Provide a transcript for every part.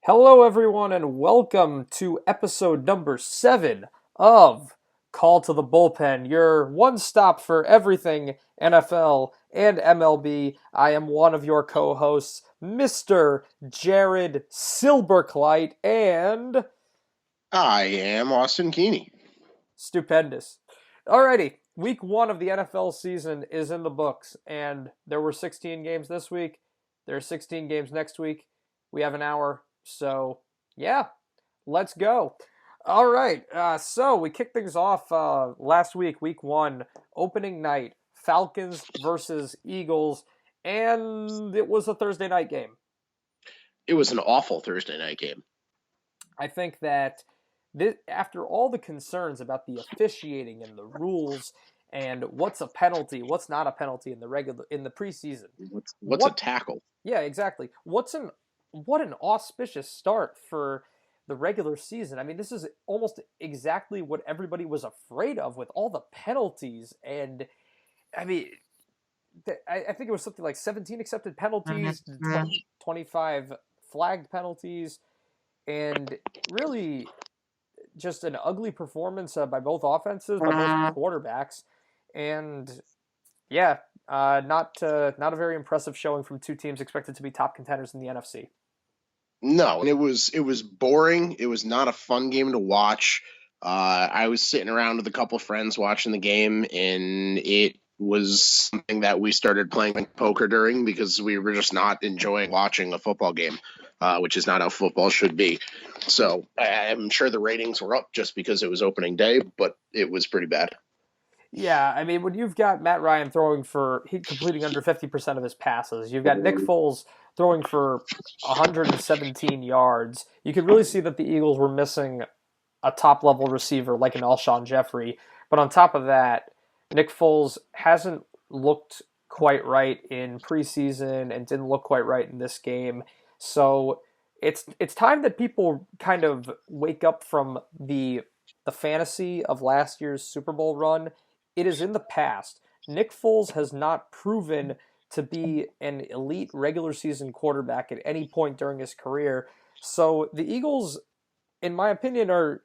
Hello, everyone, and welcome to episode number 7 of Call to the Bullpen, your one stop for everything NFL and MLB. I am one of your co hosts, Mr. Jared Silberkleit, and I am Austin Keeney. stupendous. Alrighty, week 1 of the NFL season is in the books, and there were 16 games this week. There are 16 games next week. We have an hour, so yeah, let's go. All right. So we kicked things off last week, week 1, opening night, Falcons versus Eagles, and it was a Thursday night game. It was an awful Thursday night game. I think that after all the concerns about the officiating and the rules and what's a penalty, what's not a penalty in the preseason, What's a tackle? yeah, exactly. What an auspicious start for the regular season. I mean, this is almost exactly what everybody was afraid of with all the penalties. And I mean, I think it was something like 17 accepted penalties, 25 flagged penalties, and really just an ugly performance by both offenses, by both quarterbacks. And yeah, not a very impressive showing from two teams expected to be top contenders in the NFC. No, and it was boring. It was not a fun game to watch. I was sitting around with a couple of friends watching the game, and it was something that we started playing poker during because we were just not enjoying watching a football game, which is not how football should be. So I'm sure the ratings were up just because it was opening day, but it was pretty bad. Yeah, I mean, when you've got Matt Ryan he completing under 50% of his passes, you've got Nick Foles throwing for 117 yards, you could really see that the Eagles were missing a top level receiver like an Alshon Jeffrey. But on top of that, Nick Foles hasn't looked quite right in preseason and didn't look quite right in this game. So it's time that people kind of wake up from the fantasy of last year's Super Bowl run. It is in the past. Nick Foles has not proven to be an elite regular season quarterback at any point during his career. So the Eagles, in my opinion, are.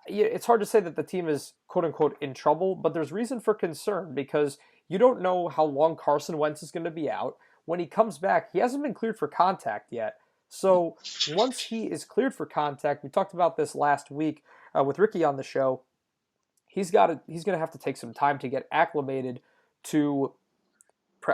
It's hard to say that the team is quote unquote in trouble, but there's reason for concern because you don't know how long Carson Wentz is going to be out. When he comes back, he hasn't been cleared for contact yet. So once he is cleared for contact, we talked about this last week with Ricky on the show. He's going to have to take some time to get acclimated to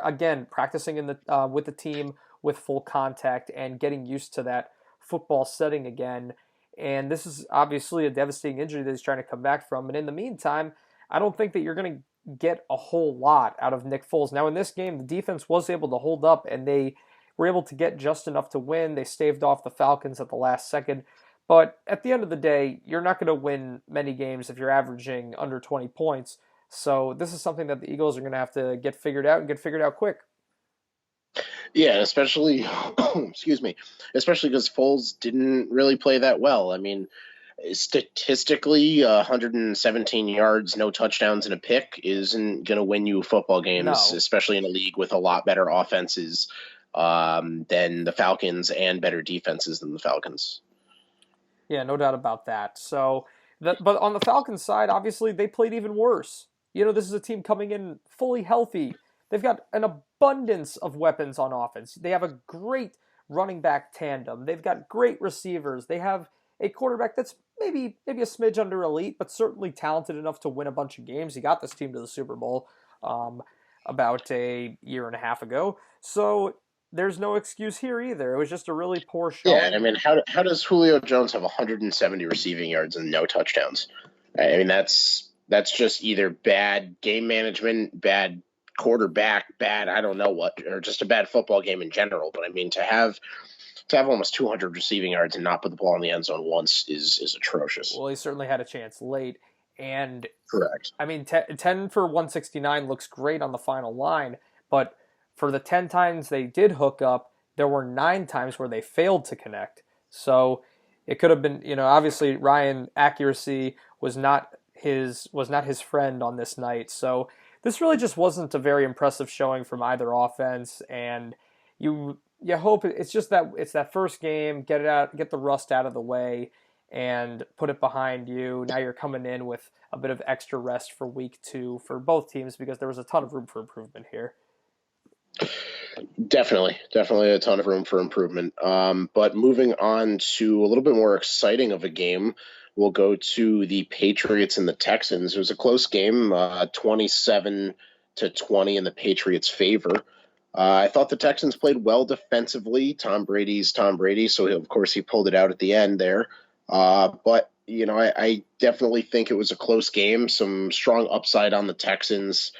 again practicing in the with the team with full contact and getting used to that football setting again. And this is obviously a devastating injury that he's trying to come back from. And in the meantime, I don't think that you're going to get a whole lot out of Nick Foles. Now, in this game, the defense was able to hold up and they were able to get just enough to win. They staved off the Falcons at the last second. But at the end of the day, you're not going to win many games if you're averaging under 20 points. So this is something that the Eagles are going to have to get figured out and get figured out quick. Yeah, especially, excuse me, especially because Foles didn't really play that well. I mean, statistically, 117 yards, no touchdowns, and a pick isn't going to win you football games, No. especially in a league with a lot better offenses than the Falcons and better defenses than the Falcons. Yeah, no doubt about that. But on the Falcons side, obviously they played even worse. You know, this is a team coming in fully healthy. They've got an abundance of weapons on offense. They have a great running back tandem. They've got great receivers. They have a quarterback that's maybe a smidge under elite, but certainly talented enough to win a bunch of games. He got this team to the Super Bowl um, about a year and a half ago. So there's no excuse here either. It was just a really poor Yeah, I showing. mean, how does Julio Jones have 170 receiving yards and no touchdowns? I mean, that's just either bad game management, bad quarterback, bad I don't know what, or just a bad football game in general. But I mean, to have almost 200 receiving yards and not put the ball in the end zone once is atrocious. Well, he certainly had a chance late. And Correct. I mean, 10 for 169 looks great on the final line, but for the 10 times they did hook up, there were 9 times where they failed to connect. So it could have been, obviously Ryan accuracy was not his friend on this night. So this really just wasn't a very impressive showing from either offense, and you you hope it's just that it's that first game, get it out, get the rust out of the way, and put it behind you. Now you're coming in with a bit of extra rest for week 2 for both teams because there was a ton of room for improvement here. Definitely a ton of room for improvement. But moving on to a little bit more exciting of a game, we'll go to the Patriots and the Texans. It was a close game, 27-20 in the Patriots' favor. I thought the Texans played well defensively. Tom Brady's Tom Brady, so of course he pulled it out at the end there. But I definitely think it was a close game. Some strong upside on the Texans.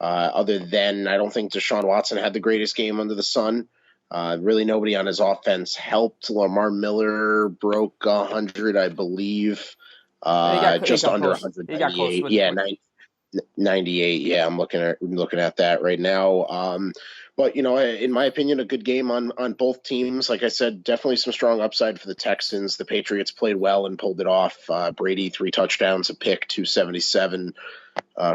Other than, I don't think Deshaun Watson had the greatest game under the sun. Really, nobody on his offense helped. Lamar Miller broke 100, I believe, just under He got close 198. with, Yeah, 98. Yeah, I'm looking at that right now. But in my opinion, a good game on both teams. Like I said, definitely some strong upside for the Texans. The Patriots played well and pulled it off. Brady 3 touchdowns, a pick, 277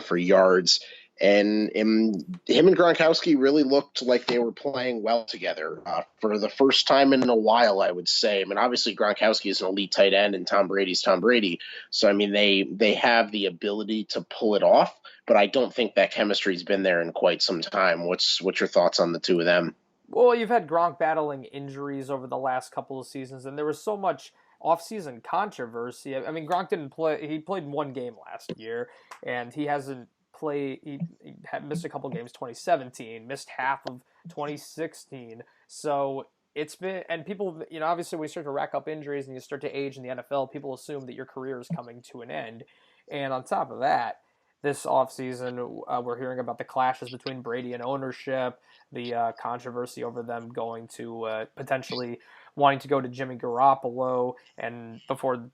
for yards. And him and Gronkowski really looked like they were playing well together for the first time in a while, I would say. I mean, obviously Gronkowski is an elite tight end, and Tom Brady's Tom Brady. So I mean, they have the ability to pull it off, but I don't think that chemistry's been there in quite some time. What's your thoughts on the two of them? well, you've had Gronk battling injuries over the last couple of seasons, and there was so much offseason controversy. I mean, Gronk didn't play. He played one game last year, and he hasn't played. He had missed a couple games 2017, missed half of 2016. So it's been, and people, obviously when you start to rack up injuries and you start to age in the NFL, people assume that your career is coming to an end. And on top of that, this offseason, we're hearing about the clashes between Brady and ownership, the controversy over them going to potentially wanting to go to Jimmy Garoppolo, and before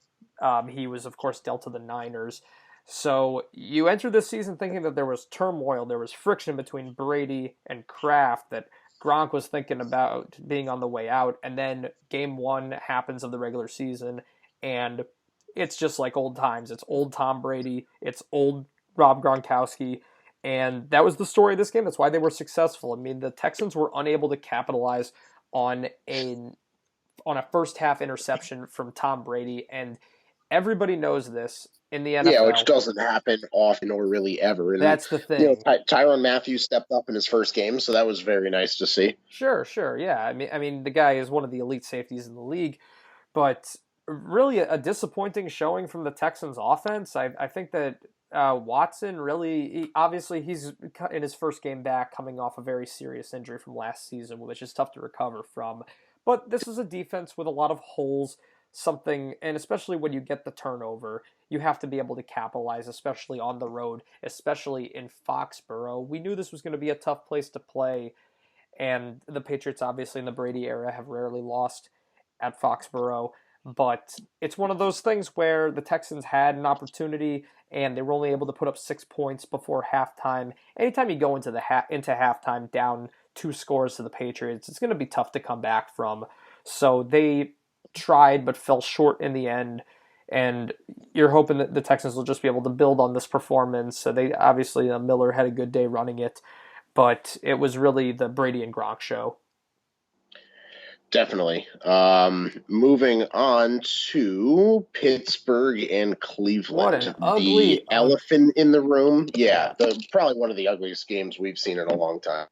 he was, of course, dealt to the Niners. So you enter this season thinking that there was turmoil, there was friction between Brady and Kraft, that Gronk was thinking about being on the way out, and then game 1 happens of the regular season, and it's just like old times. It's old Tom Brady, it's old Rob Gronkowski, and that was the story of this game. That's why they were successful. I mean, the Texans were unable to capitalize on a first half interception from Tom Brady, and everybody knows this in the NFL. Yeah, which doesn't happen often or really ever. And that's the thing. Tyrann Mathieu stepped up in his first game, so that was very nice to see. Sure, yeah. I mean, the guy is one of the elite safeties in the league, but really a disappointing showing from the Texans offense. I think that Watson really, obviously he's in his first game back coming off a very serious injury from last season, which is tough to recover from. But this is a defense with a lot of holes, and especially when you get the turnover, you have to be able to capitalize, especially on the road, especially in Foxborough. We knew this was going to be a tough place to play, and the Patriots, obviously in the Brady era, have rarely lost at Foxborough. But it's one of those things where the Texans had an opportunity and they were only able to put up 6 points before halftime. Anytime you go into into halftime down 2 scores to the Patriots, it's going to be tough to come back from. So they tried but fell short in the end. And you're hoping that the Texans will just be able to build on this performance. So they obviously Miller had a good day running it, but it was really the Brady and Gronk show. Definitely. Moving on to Pittsburgh and Cleveland. What an ugly elephant in the room. Yeah, probably one of the ugliest games we've seen in a long time.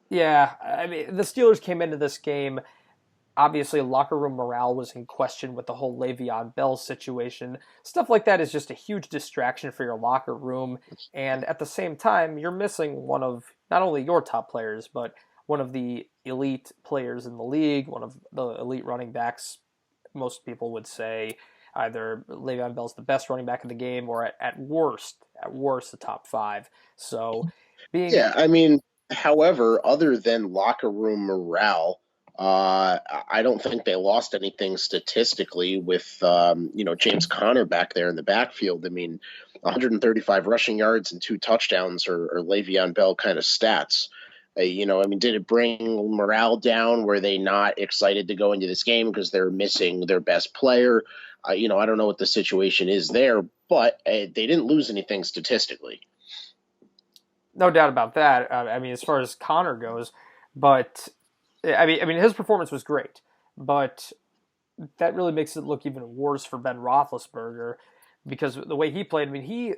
Yeah, I mean, the Steelers came into this game. Obviously, locker room morale was in question with the whole Le'Veon Bell situation. Stuff like that is just a huge distraction for your locker room. And at the same time, you're missing one of not only your top players, but one of the elite players in the league, one of the elite running backs. Most people would say either Le'Veon Bell's the best running back in the game, or at worst, the top 5. So, I mean, however, other than locker room morale, I don't think they lost anything statistically with James Conner back there in the backfield. I mean, 135 rushing yards and 2 touchdowns are Le'Veon Bell kind of stats. Did it bring morale down? Were they not excited to go into this game because they're missing their best player? I don't know what the situation is there, but they didn't lose anything statistically. No doubt about that. I mean, as far as Connor goes, but I mean, his performance was great, but that really makes it look even worse for Ben Roethlisberger because the way he played. I mean,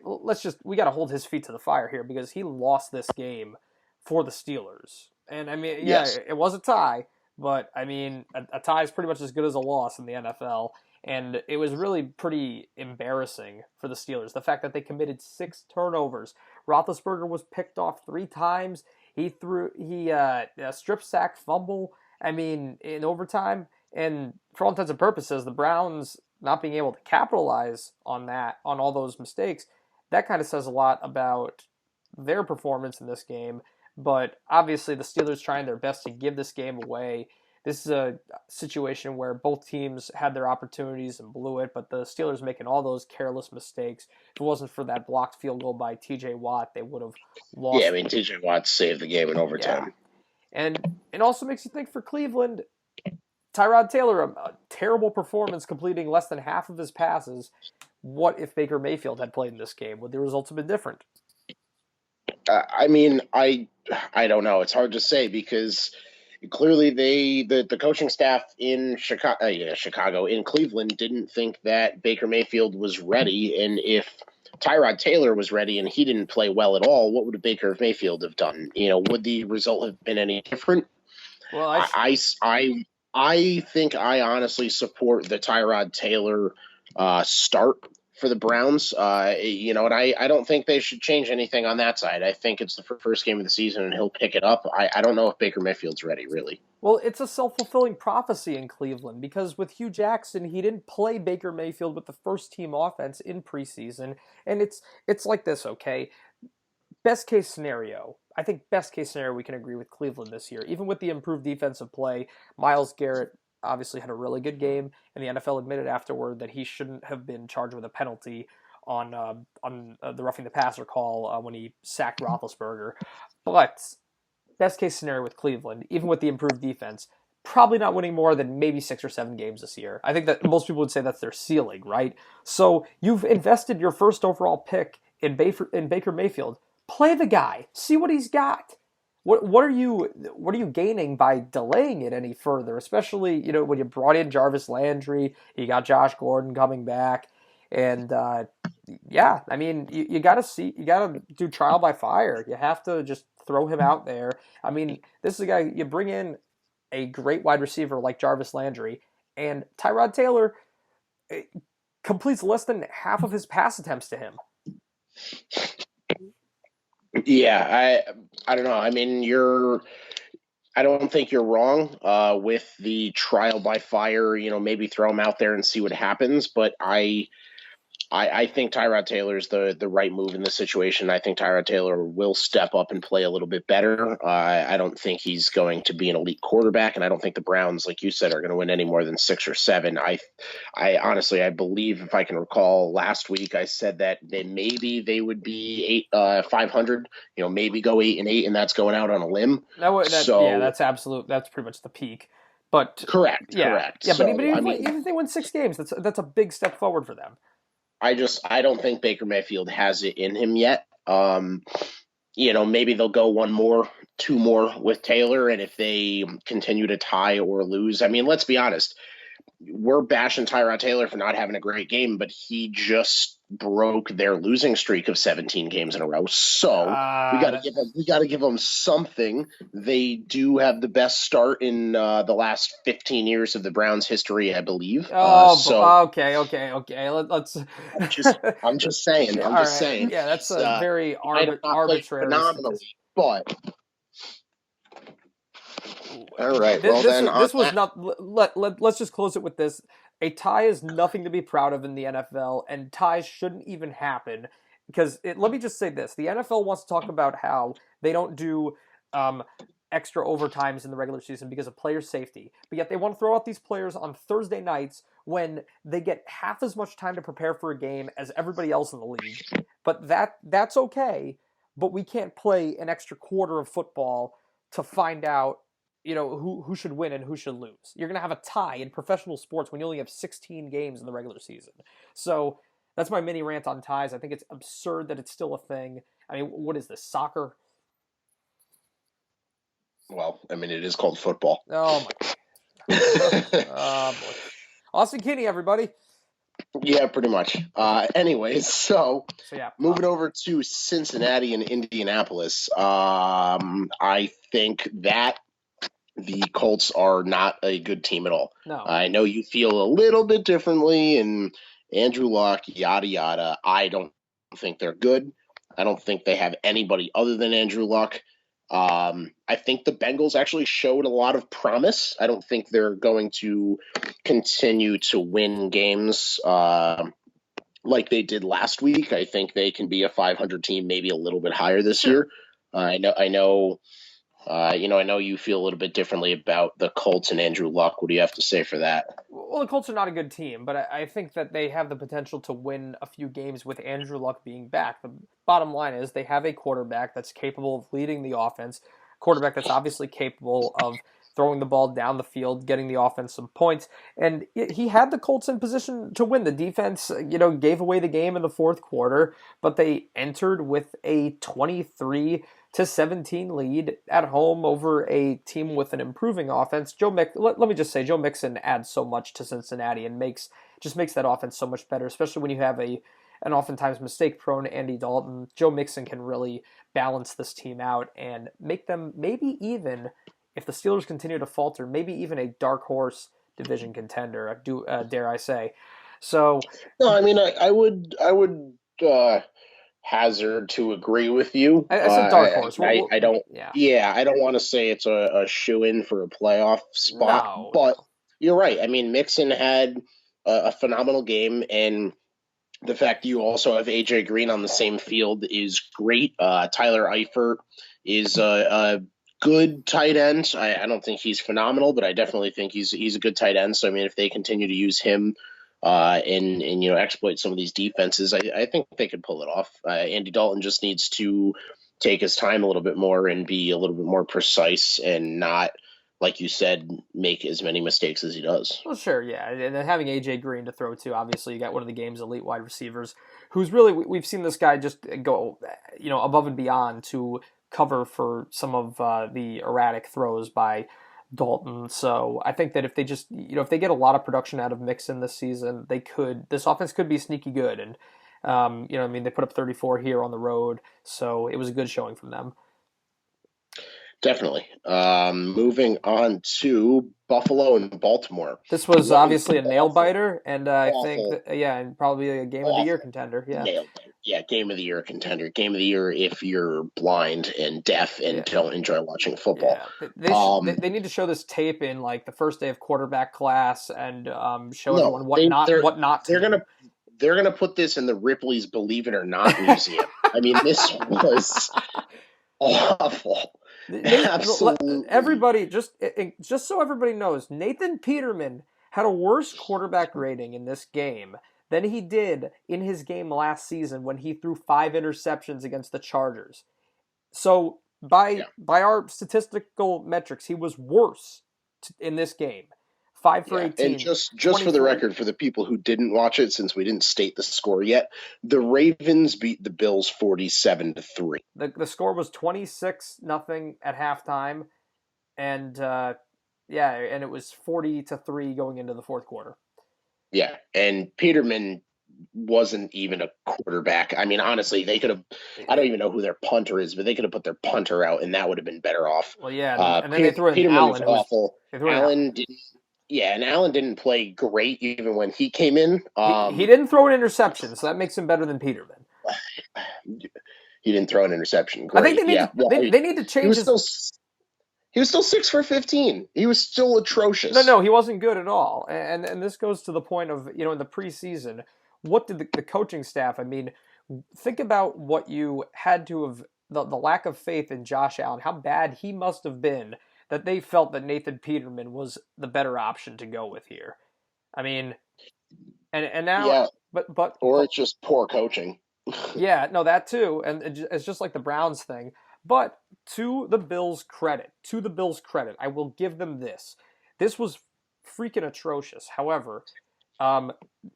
we got to hold his feet to the fire here because he lost this game for the Steelers, and I mean, yeah, Yes. it was a tie, but I mean, a tie is pretty much as good as a loss in the NFL. And it was really pretty embarrassing for the Steelers. The fact that they committed 6 turnovers. Roethlisberger was picked off 3 times. He a strip sack fumble. I mean, in overtime. And for all intents and purposes, the Browns not being able to capitalize on all those mistakes, that kind of says a lot about their performance in this game. But obviously, the Steelers trying their best to give this game away. This is a situation where both teams had their opportunities and blew it, but the Steelers making all those careless mistakes. If it wasn't for that blocked field goal by T.J. Watt, they would have Yeah, I lost. mean, TJ Watt saved the game in Yeah, overtime. and it also makes you think for Cleveland. Tyrod Taylor, a terrible performance, completing less than half of his passes. What if Baker Mayfield had played in this game? Would the results have been different? I mean, I don't know. It's hard to say because clearly the coaching staff in Chicago in Cleveland didn't think that Baker Mayfield was ready, and if Tyrod Taylor was ready and he didn't play well at all, what would Baker Mayfield have done? Would the result have been any different? Well, I think I honestly support the Tyrod Taylor start for the Browns. And I don't think they should change anything on that side. I think it's the first game of the season and he'll pick it up. I don't know if Baker Mayfield's ready, really. well, it's a self-fulfilling prophecy in Cleveland because with Hugh Jackson, he didn't play Baker Mayfield with the first team offense in preseason, and it's like this, okay? Best case scenario, I think best case scenario we can agree with Cleveland this year. Even with the improved defensive play, Myles Garrett obviously had a really good game, and the NFL admitted afterward that he shouldn't have been charged with a penalty on the roughing the passer call when he sacked Roethlisberger. But best case scenario with Cleveland, even with the improved defense, probably not winning more than maybe 6 or 7 games this year. I think that most people would say that's their ceiling, right? So you've invested your first overall pick in Baker Mayfield. Play the guy. See what he's got. What are you gaining by delaying it any further? Especially when you brought in Jarvis Landry, you got Josh Gordon coming back, and yeah, I mean you got to do trial by fire. You have to just throw him out there. I mean, this is a guy you bring in a great wide receiver like Jarvis Landry, and Tyrod Taylor completes less than half of his pass attempts to him. Yeah, I don't know. I mean, I don't think you're wrong with the trial by fire. Maybe throw him out there and see what happens. But I think Tyrod Taylor is the right move in this situation. I think Tyrod Taylor will step up and play a little bit better. I don't think he's going to be an elite quarterback, and I don't think the Browns, like you said, are going to win any more than 6 or 7. I honestly, I believe, if I can recall, last week I said that maybe they would be 500. Maybe go 8-8, and that's going out on a limb. Yeah, that's absolute. That's pretty much the peak. But correct. yeah, So, but even if they win 6 games, that's a big step forward for them. I don't think Baker Mayfield has it in him yet. Maybe they'll go 1 more, 2 more with Taylor, and if they continue to tie or lose, I mean, let's be honest. We're bashing Tyrod Taylor for not having a great game, but he just broke their losing streak of 17 games in a row. So we got to give them something. They do have the best start in the last 15 years of the Browns' history, I believe. Okay. Let's. I'm just saying. I'm just saying. Yeah, that's a very arbitrary phenomenally, statistic. but. All right. Let's just close it with this. A tie is nothing to be proud of in the NFL, and ties shouldn't even happen because let me just say this: the NFL wants to talk about how they don't do extra overtimes in the regular season because of player safety, but yet they want to throw out these players on Thursday nights when they get half as much time to prepare for a game as everybody else in the league. But that's okay. But we can't play an extra quarter of football to find out who should win and who should lose. You're going to have a tie in professional sports when you only have 16 games in the regular season. So that's my mini rant on ties. I think it's absurd that it's still a thing. I mean, what is this, soccer? Well, I mean, it is called football. Oh my. Oh boy. Austin Kinney, everybody. Yeah, pretty much. Okay. Anyways, so So yeah. moving over to Cincinnati and Indianapolis, I think that the Colts are not a good team at all. No. I know you feel a little bit differently, and Andrew Luck, yada yada. I don't think they're good. I don't think they have anybody other than Andrew Luck. I think the Bengals actually showed a lot of promise. I don't think they're going to continue to win games like they did last week. I think they can be a 500 team, maybe a little bit higher this Sure. year. I know you feel a little bit differently about the Colts and Andrew Luck. What do you have to say for that? Well, the Colts are not a good team, but I think that they have the potential to win a few games with Andrew Luck being back. The bottom line is they have a quarterback that's capable of leading the offense, quarterback that's obviously capable of throwing the ball down the field, getting the offense some points, and he had the Colts in position to win. The defense, gave away the game in the fourth quarter, but they entered with a 23-17 lead at home over a team with an improving offense. Let me just say, Joe Mixon adds so much to Cincinnati and makes that offense so much better, especially when you have an oftentimes mistake-prone Andy Dalton. Joe Mixon can really balance this team out and make them maybe even, if the Steelers continue to falter, maybe even a dark horse division contender. Dare I say? So No, I mean, I would hazard to agree with you. I said dark horse. I don't. Yeah. Yeah, I don't want to say it's a shoe in for a playoff spot, No, but no. you're right. I mean, Mixon had a phenomenal game, and the fact you also have AJ Green on the same field is great. Tyler Eifert is a good tight end. I don't think he's phenomenal, but I definitely think he's a good tight end. So I mean, if they continue to use him and exploit some of these defenses, I think they could pull it off. Andy Dalton just needs to take his time a little bit more and be a little bit more precise and not, like you said, make as many mistakes as he does. Well, sure, yeah, and then having AJ Green to throw to, obviously, you got one of the game's elite wide receivers, who's really we've seen this guy just go, above and beyond to cover for some of the erratic throws by Dalton. So I think that if they just, if they get a lot of production out of Mixon this season, this offense could be sneaky good, and I mean, they put up 34 here on the road, so it was a good showing from them. Definitely. Moving on to Buffalo and Baltimore. This was What an obviously a nail awful, biter, and I think awful, that, yeah, and probably a game of the year awful contender. Yeah, nail biter. Yeah, game of the year contender. Game of the year if you're blind and deaf and yeah, don't enjoy watching football. yeah. Um, They need to show this tape in like the first day of quarterback class and show no, everyone they what not to they're do. gonna put this in the Ripley's Believe It or Not museum. I mean, this was awful. They Absolutely. everybody just so everybody knows, Nathan Peterman had a worse quarterback rating in this game than he did in his game last season when he threw 5 interceptions against the Chargers. So Yeah. by our statistical metrics, he was worse in this game. 5 for Yeah, and 18, just for the 23. record, for the people who didn't watch it, since we didn't state the score yet, the Ravens beat the Bills 47-3. The score was 26-0 at halftime, and yeah, and it was 40-3 going into the fourth quarter. Yeah, and Peterman wasn't even a quarterback. I mean, honestly, they could have. I don't even know who their punter is, but they could have put their punter out, and that would have been better off. Well, yeah, and then they threw in Peterman was Allen, awful. they threw in Allen. Allen didn't. Yeah, and Allen didn't play great even when he came in. He didn't throw an interception, so that makes him better than Peterman. He didn't throw an interception. I think Great. Yeah. Well, they need to he change was his. still he was still 6 for 15. He was still atrocious. No, he wasn't good at all. And this goes to the point of, in the preseason, what did the coaching staff, I mean, think about what you had to have, the lack of faith in Josh Allen, how bad he must have been that they felt that Nathan Peterman was the better option to go with here. I mean, and now, Yeah, or but it's just poor coaching. yeah, no, that too, and it's just like the Browns thing. But to the Bills' credit, I will give them this. This was freaking atrocious. However, um,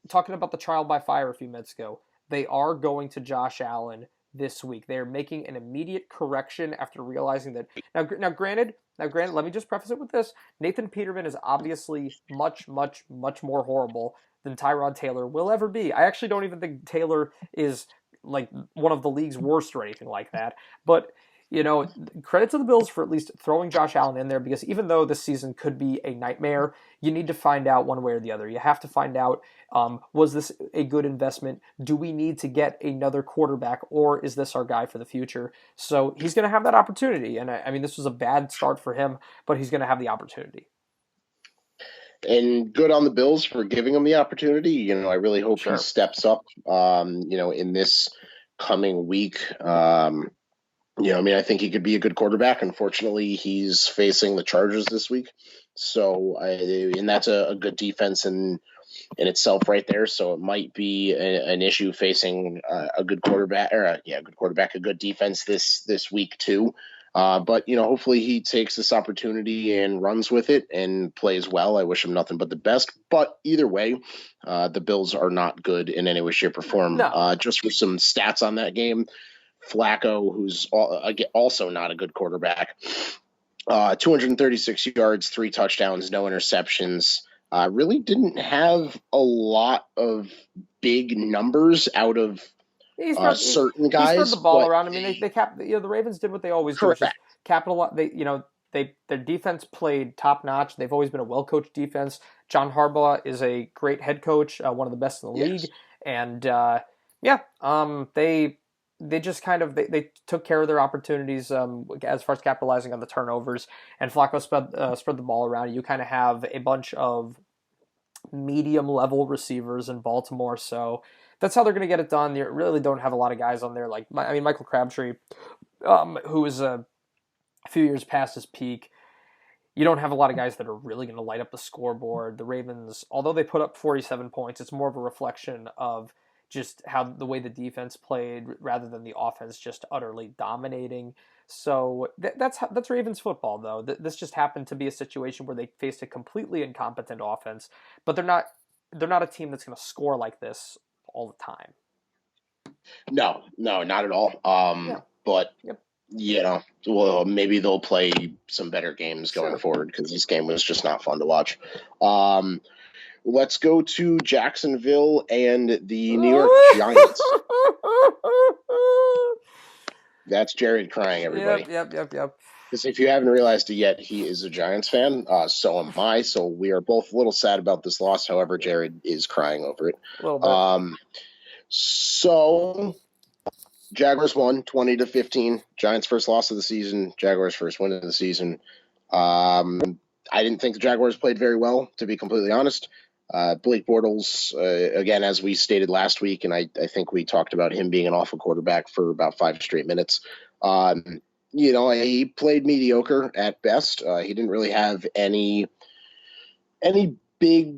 talking about the trial by fire a few minutes ago, they are going to Josh Allen this week. They are making an immediate correction after realizing that. Now, granted, let me just preface it with this: Nathan Peterman is obviously much, much, much more horrible than Tyrod Taylor will ever be. I actually don't even think Taylor is like one of the league's worst or anything like that. But credit to the Bills for at least throwing Josh Allen in there, because even though this season could be a nightmare, you need to find out one way or the other. You have to find out, was this a good investment? Do we need to get another quarterback, or is this our guy for the future? So he's going to have that opportunity. And I mean, this was a bad start for him, but he's going to have the opportunity. And good on the Bills for giving him the opportunity. I really hope he Sure. steps up, in this coming week. I think he could be a good quarterback. Unfortunately, he's facing the Chargers this week. And that's a good defense in itself right there. So it might be an issue facing a good quarterback, a good defense this week too. But hopefully he takes this opportunity and runs with it and plays well. I wish him nothing but the best. But either way, the Bills are not good in any way, shape, or form. No. Just for some stats on that game, Flacco, who's also not a good quarterback, 236 yards, 3 touchdowns, no interceptions. Really didn't have a lot of big numbers out of certain guys. He spread the ball around. I mean, the Ravens did what they always do, which is capitalize. Their defense played top notch. They've always been a well coached defense. John Harbaugh is a great head coach, one of the best in the league, and they just kind of they took care of their opportunities as far as capitalizing on the turnovers, and Flacco spread the ball around. You kind of have a bunch of medium level receivers in Baltimore, so that's how they're going to get it done. You really don't have a lot of guys on there Michael Crabtree, who is a few years past his peak. You don't have a lot of guys that are really going to light up the scoreboard. The Ravens, although they put up 47 points, it's more of a reflection of just how the way the defense played rather than the offense just utterly dominating. So that's Ravens football, though. This just happened to be a situation where they faced a completely incompetent offense, but they're not a team that's going to score like this all the time. No, not at all. But well, maybe they'll play some better games going forward, because this game was just not fun to watch. Let's go to Jacksonville and the New York Giants. That's Jared crying, everybody. Yep. Because if you haven't realized it yet, he is a Giants fan. So am I. So we are both a little sad about this loss. However, Jared is crying over it. A little bit. So Jaguars won 20-15. Giants' first loss of the season. Jaguars' first win of the season. I didn't think the Jaguars played very well, to be completely honest. Blake Bortles, again, as we stated last week, and I think we talked about him being an awful quarterback for about 5 straight minutes. He played mediocre at best. He didn't really have any big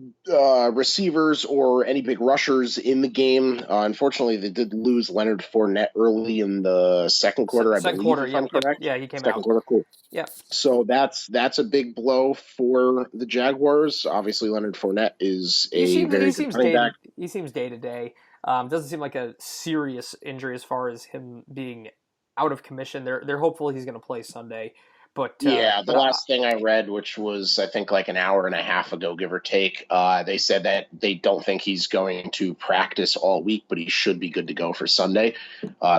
receivers or any big rushers in the game. Unfortunately, they did lose Leonard Fournette early in the second quarter, I believe, if I'm correct. Yeah, he came second out. Quarter, cool. Yeah. So that's a big blow for the Jaguars. Obviously, Leonard Fournette is very good running back. He seems day to day. Doesn't seem like a serious injury as far as him being out of commission. They're hopeful he's going to play Sunday. But the last thing I read, which was I think like an hour and a half ago, give or take, they said that they don't think he's going to practice all week, but he should be good to go for Sunday.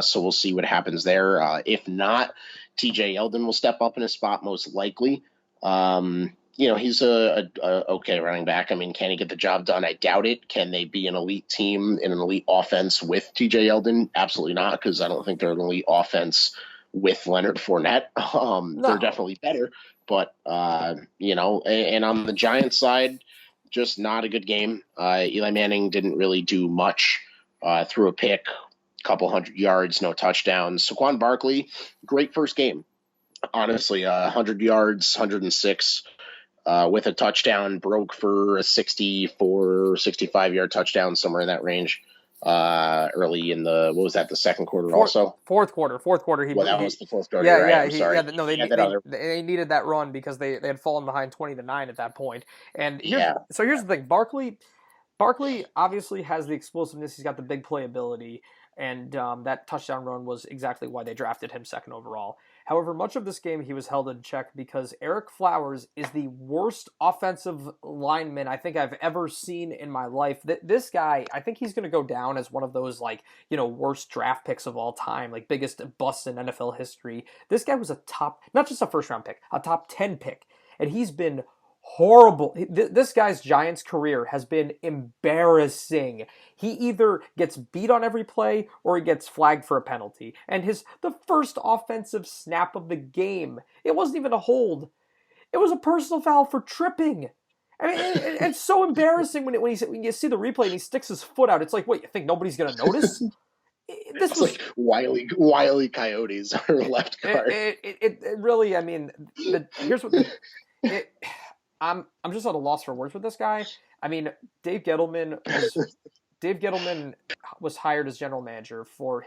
So we'll see what happens there. If not, TJ Yeldon will step up in his spot most likely. He's a okay running back. I mean, can he get the job done? I doubt it. Can they be an elite team in an elite offense with TJ Yeldon? Absolutely not, because I don't think they're an elite offense with Leonard Fournette. No. They're definitely better. But, and on the Giants side, just not a good game. Eli Manning didn't really do much. Threw a pick, couple 100 yards, no touchdowns. Saquon Barkley, great first game. Honestly, 100 yards, 106 with a touchdown, broke for a 64, 65-yard touchdown, somewhere in that range. Early in the second quarter? Fourth quarter. That was the fourth quarter. Yeah, right? yeah. I'm sorry. They needed that run because they had fallen behind 20-9 at that point. And so here's the thing: Barkley obviously has the explosiveness. He's got the big playability. and that touchdown run was exactly why they drafted him second overall. However, much of this game he was held in check because Eric Flowers is the worst offensive lineman I think I've ever seen in my life. This guy, I think he's going to go down as one of those worst draft picks of all time, like biggest busts in NFL history. This guy was a top, not just a first round pick, a top 10 pick, and he's been horrible. This guy's Giants career has been embarrassing. He either gets beat on every play or he gets flagged for a penalty. And the first offensive snap of the game, it wasn't even a hold. It was a personal foul for tripping. I mean, it's so embarrassing when you see the replay and he sticks his foot out. It's like, wait, you think nobody's going to notice? It's like wily coyotes are left guard. It really, I mean, here's what I'm just at a loss for words with this guy. I mean, Dave Gettleman was hired as general manager for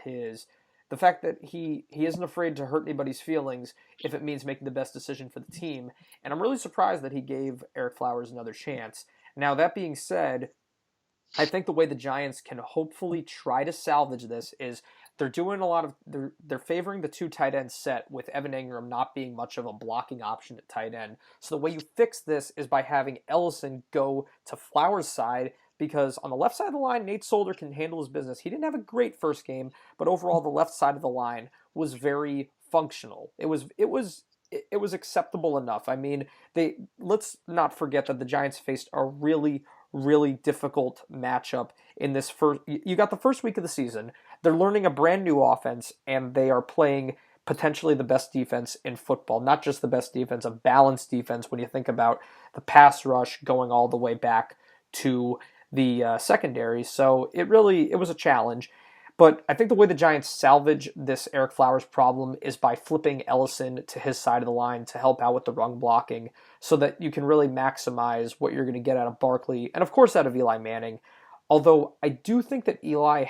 the fact that he isn't afraid to hurt anybody's feelings if it means making the best decision for the team. And I'm really surprised that he gave Eric Flowers another chance. Now, that being said, I think the way the Giants can hopefully try to salvage this is they're doing they're favoring the two tight end set with Evan Ingram not being much of a blocking option at tight end. So the way you fix this is by having Ellison go to Flowers' side, because on the left side of the line, Nate Solder can handle his business. He didn't have a great first game, but overall the left side of the line was very functional. It was acceptable enough. I mean, let's not forget that the Giants faced a really difficult matchup in this first. You got the first week of the season. They're learning a brand new offense, and they are playing potentially the best defense in football. Not just the best defense, a balanced defense when you think about the pass rush going all the way back to the secondary. So it was a challenge. But I think the way the Giants salvage this Eric Flowers problem is by flipping Ellison to his side of the line to help out with the run blocking so that you can really maximize what you're going to get out of Barkley and, of course, out of Eli Manning. Although I do think that Eli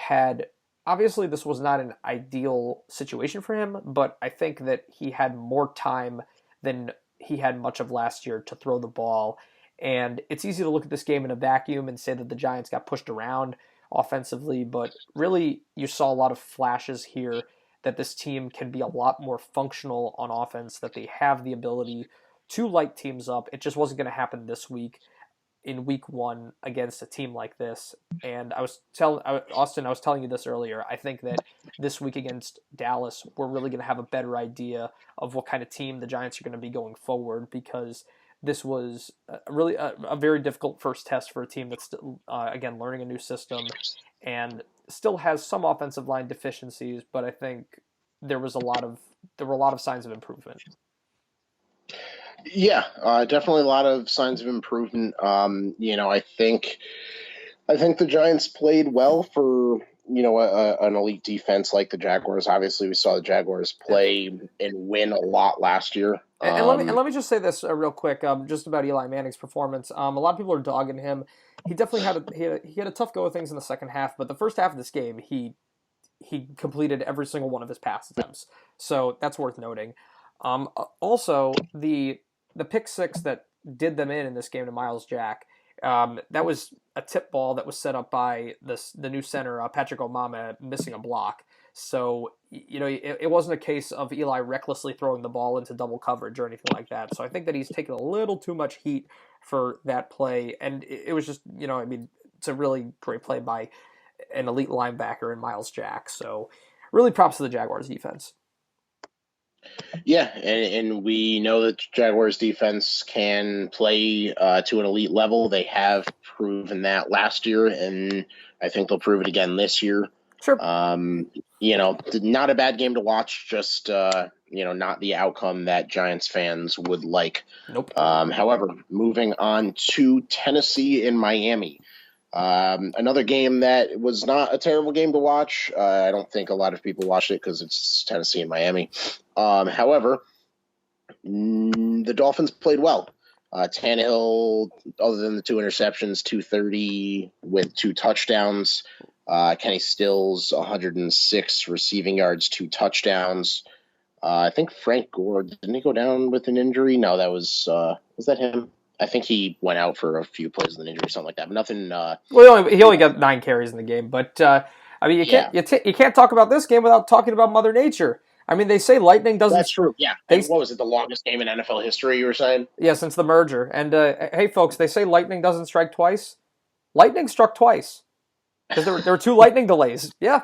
obviously this was not an ideal situation for him, but I think that he had more time than he had much of last year to throw the ball. And it's easy to look at this game in a vacuum and say that the Giants got pushed around offensively, but really you saw a lot of flashes here that this team can be a lot more functional on offense, that they have the ability to light teams up. It just wasn't going to happen this week in week one against a team like this. And Austin, I was telling you this earlier. I think that this week against Dallas, we're really going to have a better idea of what kind of team the Giants are going to be going forward, because this was really a very difficult first test for a team that's again learning a new system and still has some offensive line deficiencies, but I think there were a lot of signs of improvement. Yeah, definitely a lot of signs of improvement. I think the Giants played well for an elite defense like the Jaguars. Obviously, we saw the Jaguars play and win a lot last year. And let me just say this real quick, just about Eli Manning's performance. A lot of people are dogging him. He definitely had a tough go of things in the second half, but the first half of this game, he completed every single one of his pass attempts. So that's worth noting. Also, the pick six that did them in this game to Miles Jack, that was a tip ball that was set up by the new center, Patrick Omameh, missing a block. So, it wasn't a case of Eli recklessly throwing the ball into double coverage or anything like that. So I think that he's taken a little too much heat for that play. And it was just, it's a really great play by an elite linebacker in Miles Jack. So really props to the Jaguars defense. Yeah, and we know that Jaguars defense can play to an elite level. They have proven that last year, and I think they'll prove it again this year. Sure. Not a bad game to watch, just, not the outcome that Giants fans would like. Nope. However, moving on to Tennessee and Miami. Another game that was not a terrible game to watch. I don't think a lot of people watched it because it's Tennessee and Miami. However, the Dolphins played well. Tannehill, other than the 2 interceptions, 230 with 2 touchdowns. Kenny Stills, 106 receiving yards, 2 touchdowns. I think Frank Gore, didn't he go down with an injury? No, that was that him? I think he went out for a few plays with an injury or something like that, but nothing. Well, he only got 9 carries in the game, but I mean, Yeah, you can't talk about this game without talking about Mother Nature. I mean, they say lightning that's doesn't. true. Yeah, They and what was it? The longest game in NFL history? You were saying? Yeah, since the merger. And hey, folks, they say lightning doesn't strike twice. Lightning struck twice because there were two lightning delays. Yeah.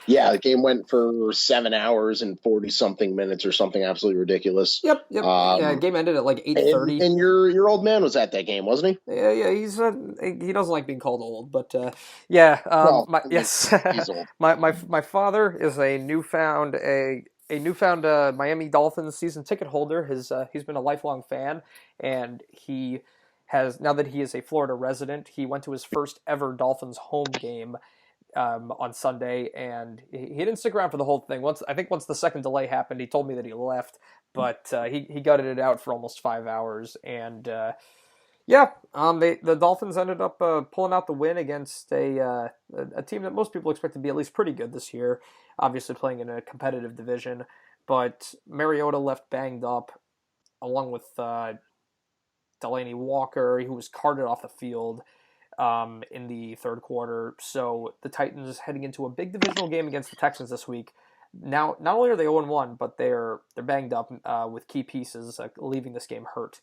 Yeah, the game went for 7 hours and 40 something minutes or something absolutely ridiculous. Yep. Yeah, game ended at like And 8:30. and your old man was at that game, wasn't he? Yeah. He doesn't like being called old, but yeah. Well, My I mean, yes. he's old. My father is a newfound Miami Dolphins season ticket holder. He's been a lifelong fan, and he has now that he is a Florida resident. He went to his first ever Dolphins home game on Sunday, and he didn't stick around for the whole thing. Once the second delay happened, he told me that he left, but he gutted it out for almost 5 hours, and yeah, the Dolphins ended up pulling out the win against a team that most people expect to be at least pretty good this year. Obviously, playing in a competitive division, but Mariota left banged up, along with Delaney Walker, who was carted off the field in the third quarter. So the Titans heading into a big divisional game against the Texans this week. Now, not only are they 0-1, but they're banged up with key pieces, leaving this game hurt.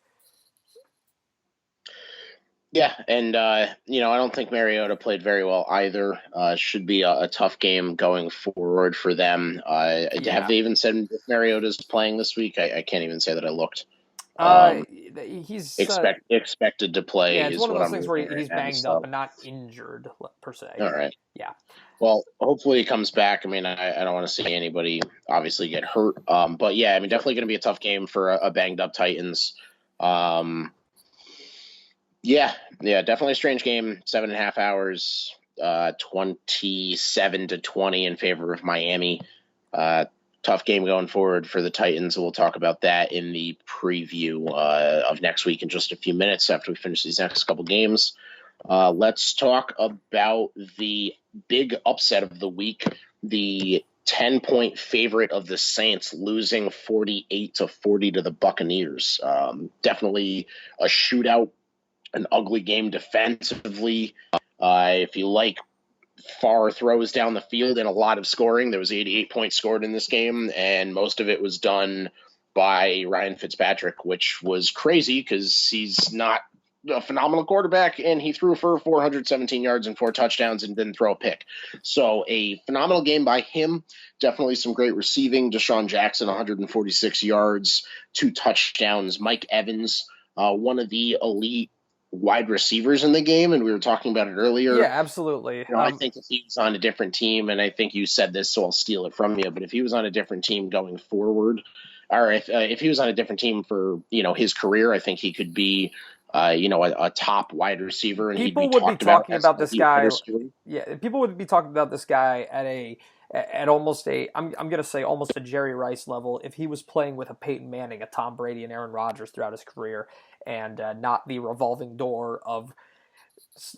Yeah, and I don't think Mariota played very well either. Should be a tough game going forward for them. Have they even said if Mariota's playing this week? I can't even say that I looked. Uh, he's Expected to play it's is one of what those I'm things where reading right he's now. banged up and not injured per se. All right. Yeah. Well, hopefully he comes back. I mean, I don't want to see anybody obviously get hurt. But yeah, I mean, definitely going to be a tough game for a banged up Titans. Yeah, definitely a strange game. 7.5 hours, 27-20 in favor of Miami. Tough game going forward for the Titans. We'll talk about that in the preview of next week in just a few minutes after we finish these next couple games. Let's talk about the big upset of the week, the 10-point favorite of the Saints losing 48-40 to the Buccaneers. Definitely a shootout, an ugly game defensively. If you like far throws down the field and a lot of scoring, there was 88 points scored in this game, and most of it was done by Ryan Fitzpatrick, which was crazy because he's not a phenomenal quarterback, and he threw for 417 yards and 4 touchdowns and didn't throw a pick. So a phenomenal game by him. Definitely some great receiving. Deshaun Jackson, 146 yards, 2 touchdowns. Mike Evans, one of the elite wide receivers in the game, and we were talking about it earlier. Yeah, absolutely. I think if he was on a different team, and I think you said this, so I'll steal it from you, but if he was on a different team going forward, or if he was on a different team for his career, I think he could be a top wide receiver, and people he'd be would be talking as about a this guy. hitter. Yeah, people would be talking about this guy at almost I'm gonna say almost a Jerry Rice level if he was playing with a Peyton Manning, a Tom Brady, and Aaron Rodgers throughout his career, and not the revolving door of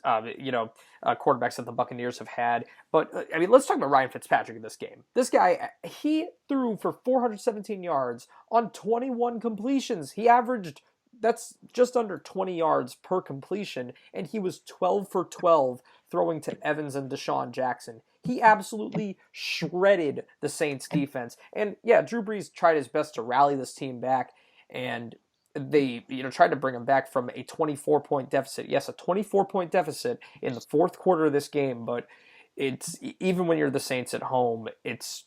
quarterbacks that the Buccaneers have had. But I mean, let's talk about Ryan Fitzpatrick in this game. This guy, he threw for 417 yards on 21 completions. He averaged that's just under 20 yards per completion, and he was 12 for 12 throwing to Evans and Deshaun Jackson. He absolutely shredded the Saints defense. And yeah, Drew Brees tried his best to rally this team back, and they tried to bring him back from a 24-point deficit. Yes, a 24-point deficit in the fourth quarter of this game, but it's even when you're the Saints at home, it's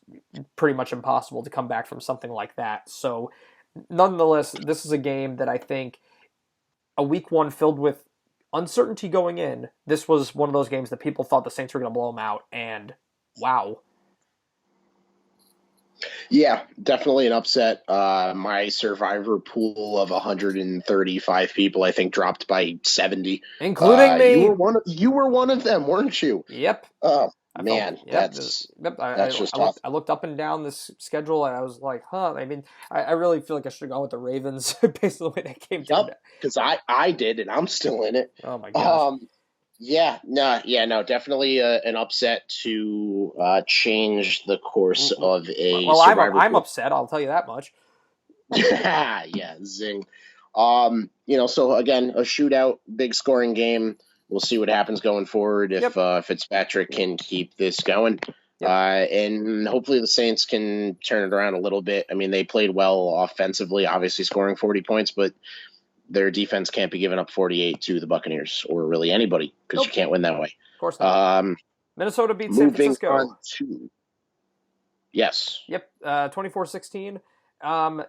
pretty much impossible to come back from something like that. So nonetheless, this is a game that I think a week one filled with uncertainty going in. This was one of those games that people thought the Saints were going to blow them out, and wow. Yeah, definitely an upset. My survivor pool of 135 people, I think, dropped by 70, including me. You were one of them, weren't you? Yep. That's just tough. I looked up and down this schedule, and I was like, huh. I mean, I really feel like I should have gone with the Ravens based on the way that came down. Because I did, and I'm still in it. Oh my gosh. Definitely an upset to change the course of a. Well, I'm upset. I'll tell you that much. Yeah, zing. So again, a shootout, big scoring game. we'll see what happens going forward if Yep. Fitzpatrick can keep this going. Yep. And hopefully the Saints can turn it around a little bit. I mean, they played well offensively, obviously scoring 40 points, but their defense can't be giving up 48 to the Buccaneers or really anybody because you Nope. can't win that way. Of course not. Minnesota beat San Moving Francisco. on to, yes. Yep, 24-16.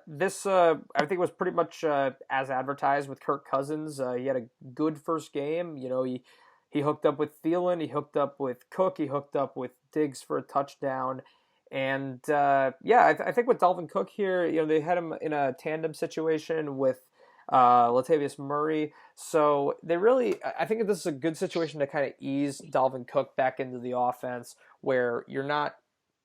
This I think was pretty much as advertised with Kirk Cousins. He had a good first game. You know, he hooked up with Thielen, he hooked up with Cook, he hooked up with Diggs for a touchdown. And I think with Dalvin Cook here, you know, they had him in a tandem situation with Latavius Murray. So they really, I think this is a good situation to kind of ease Dalvin Cook back into the offense where you're not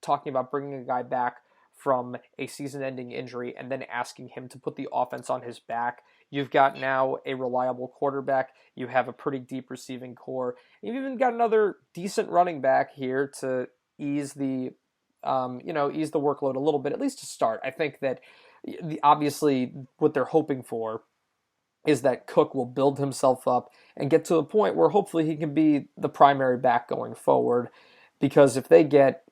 talking about bringing a guy back from a season-ending injury and then asking him to put the offense on his back. You've got now a reliable quarterback. You have a pretty deep receiving core. You've even got another decent running back here to ease the, ease the workload a little bit, at least to start. I think that obviously what they're hoping for is that Cook will build himself up and get to a point where hopefully he can be the primary back going forward. Because if they get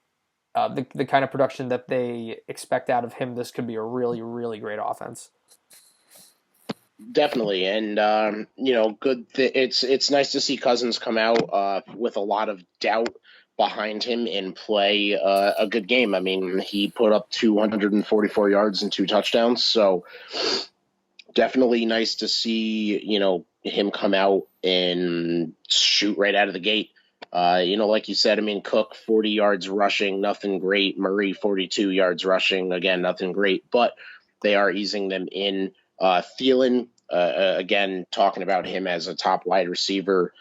the kind of production that they expect out of him, this could be a really, really great offense. Definitely, and good. It's nice to see Cousins come out with a lot of doubt behind him and play a good game. I mean, he put up 244 yards and 2 touchdowns, so definitely nice to see him come out and shoot right out of the gate. Like you said, I mean, Cook 40 yards rushing, nothing great. Murray 42 yards rushing, again, nothing great. But they are easing them in. Thielen, again, talking about him as a top wide receiver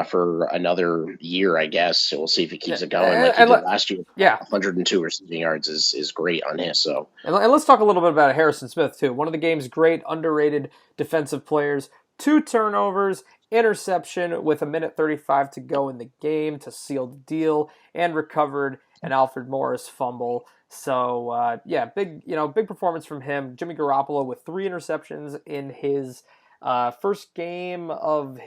for another year, I guess. So we'll see if he keeps it going like he did last year. Yeah, 102 receiving yards is great on his. So and let's talk a little bit about Harrison Smith too. One of the game's great underrated defensive players. 2 turnovers, interception with 1:35 to go in the game to seal the deal, and recovered an Alfred Morris fumble. So big performance from him. Jimmy Garoppolo with 3 interceptions in his first game of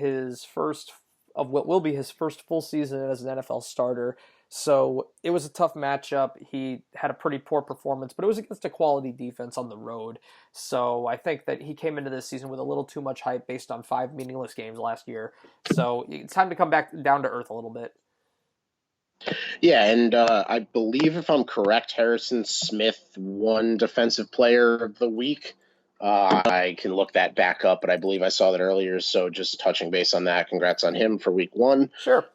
what will be his first full season as an NFL starter. So it was a tough matchup. He had a pretty poor performance, but it was against a quality defense on the road. So I think that he came into this season with a little too much hype based on 5 meaningless games last year. So it's time to come back down to earth a little bit. yeah, and I believe if I'm correct, Harrison Smith won Defensive Player of the Week. I can look that back up, but I believe I saw that earlier. So just touching base on that, congrats on him for week 1. Sure.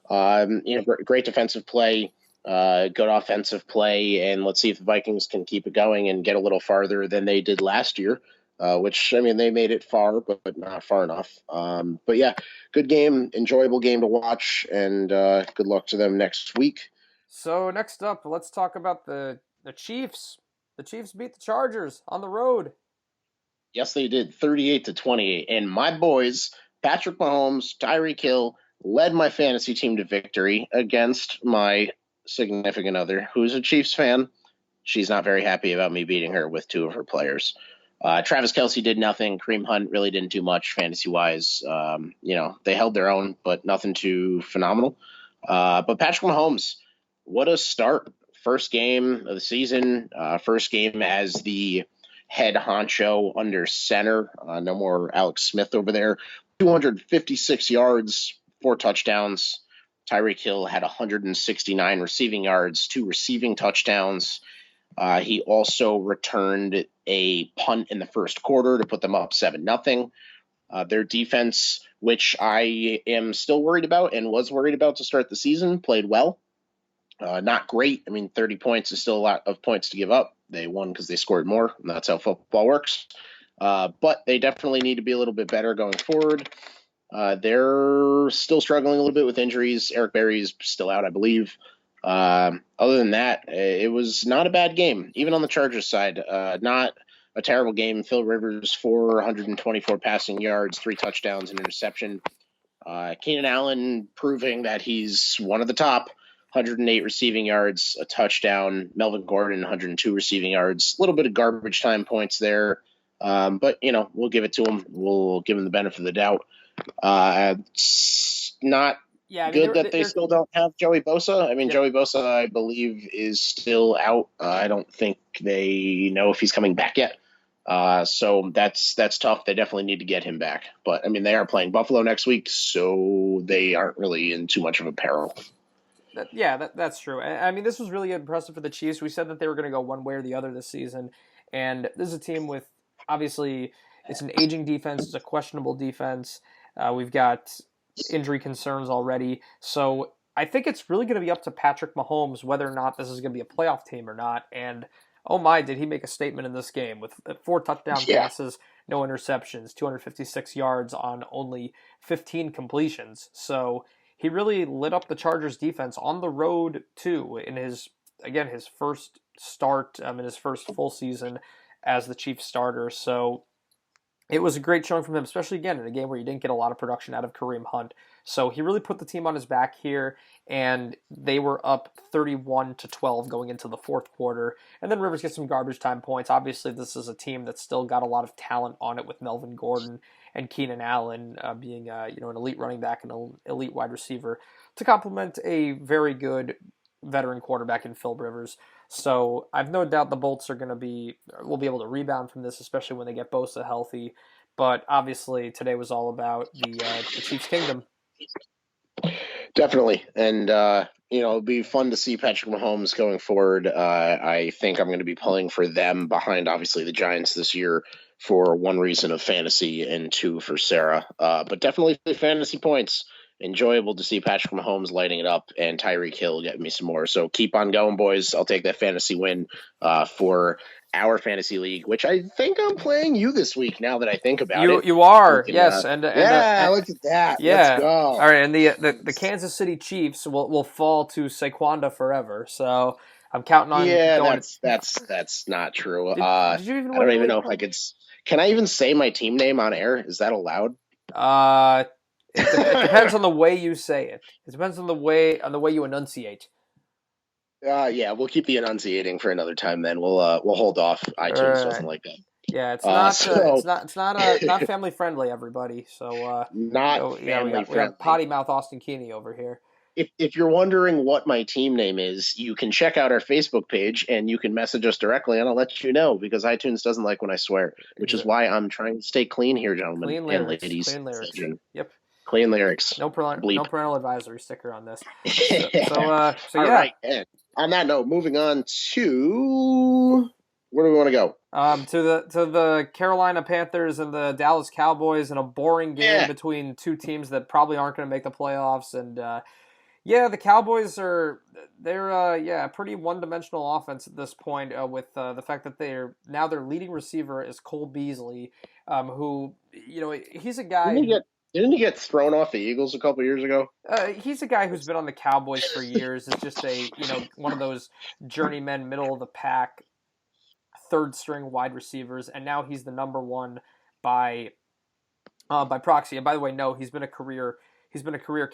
Great defensive play, good offensive play, and let's see if the Vikings can keep it going and get a little farther than they did last year, which, I mean, they made it far, but not far enough. But yeah, good game, enjoyable game to watch, and good luck to them next week. So next up, let's talk about the Chiefs. The Chiefs beat the Chargers on the road. Yes, they did, 38-28. And my boys, Patrick Mahomes, Tyreek Hill, led my fantasy team to victory against my significant other, who's a Chiefs fan. She's not very happy about me beating her with 2 of her players. Travis Kelce did nothing. Kareem Hunt really didn't do much fantasy-wise. They held their own, but nothing too phenomenal. But Patrick Mahomes, what a start. First game of the season, first game as the head honcho under center. No more Alex Smith over there. 256 yards, 4 touchdowns. Tyreek Hill had 169 receiving yards, 2 receiving touchdowns. He also returned a punt in the first quarter to put them up 7-0. Their defense, which I am still worried about and was worried about to start the season, played well. Not great. I mean, 30 points is still a lot of points to give up. They won because they scored more, and that's how football works. But they definitely need to be a little bit better going forward. They're still struggling a little bit with injuries. Eric Berry's still out, I believe. Other than that, it was not a bad game, even on the Chargers side. Not a terrible game. Phil Rivers, 424 passing yards, 3 touchdowns, and interception. Keenan Allen proving that he's one of the top. 108 receiving yards, a touchdown. Melvin Gordon, 102 receiving yards. A little bit of garbage time points there. But, we'll give it to him. We'll give him the benefit of the doubt. not Yeah, I mean good that they they're still don't have Joey Bosa. I mean, yep. Joey Bosa, I believe, is still out. I don't think they know if he's coming back yet. So that's tough. They definitely need to get him back. But I mean, they are playing Buffalo next week, so they aren't really in too much of a peril. That's true. I mean, this was really impressive for the Chiefs. We said that they were going to go one way or the other this season, and this is a team with obviously it's an aging defense, it's a questionable defense. We've got injury concerns already, so I think it's really going to be up to Patrick Mahomes whether or not this is going to be a playoff team or not. And oh my, did he make a statement in this game with 4 touchdown Yeah, passes, no interceptions, 256 yards on only 15 completions. So he really lit up the Chargers defense on the road too in his first start in his first full season as the Chiefs starter. So it was a great showing from him, especially again in a game where he didn't get a lot of production out of Kareem Hunt. So he really put the team on his back here, and they were up 31-12 going into the fourth quarter. And then Rivers gets some garbage time points. Obviously, this is a team that's still got a lot of talent on it with Melvin Gordon and Keenan Allen being an elite running back and an elite wide receiver to complement a very good veteran quarterback in Phil Rivers. So I've no doubt the Bolts will be able to rebound from this, especially when they get Bosa healthy. But obviously today was all about the Chiefs' kingdom. definitely. And it'll be fun to see Patrick Mahomes going forward. I think I'm going to be pulling for them behind obviously the Giants this year for one reason of fantasy and two for Sarah. But definitely fantasy points. Enjoyable to see Patrick Mahomes lighting it up and Tyreek Hill getting me some more. So keep on going, boys. I'll take that fantasy win for our fantasy league, which I think I'm playing you this week. Now that I think about it, You are, we can, yes, yeah, look at that. Let's yeah. go. All right, and the Kansas City Chiefs will fall to Saquonda forever. So I'm counting on Yeah, going. that's not true. Did you even I win don't your even league know if I points? could. Can I even say my team name on air? Is that allowed? Uh, it depends on the way you say it. It depends on the way you enunciate. Yeah, we'll keep the enunciating for another time. Then we'll hold off. All iTunes right. doesn't like that. Yeah, it's Uh, not so not family friendly, everybody. So not yeah, family we got friendly. potty mouth Austin Keeney over here. If you're wondering what my team name is, you can check out our Facebook page and you can message us directly, and I'll let you know because iTunes doesn't like when I swear, which is Exa- why I'm trying to stay clean here, gentlemen Clean and lyrics, ladies. clean lyrics. Yep. Clean lyrics. No Bleep. parental advisory sticker on this. So All yeah. right. And on that note, moving on to where do we want to go? To the Carolina Panthers and the Dallas Cowboys in a boring game Yeah. between two teams that probably aren't going to make the playoffs. And yeah, the Cowboys they're a pretty one-dimensional offense at this point with the fact that their leading receiver is Cole Beasley, who he's a Didn't guy he who get didn't he get thrown off the Eagles a couple years ago? he's a guy who's been on the Cowboys for years. Is just one of those journeyman middle of the pack third string wide receivers, and now he's the number one by proxy. And by the way, no, he's been a career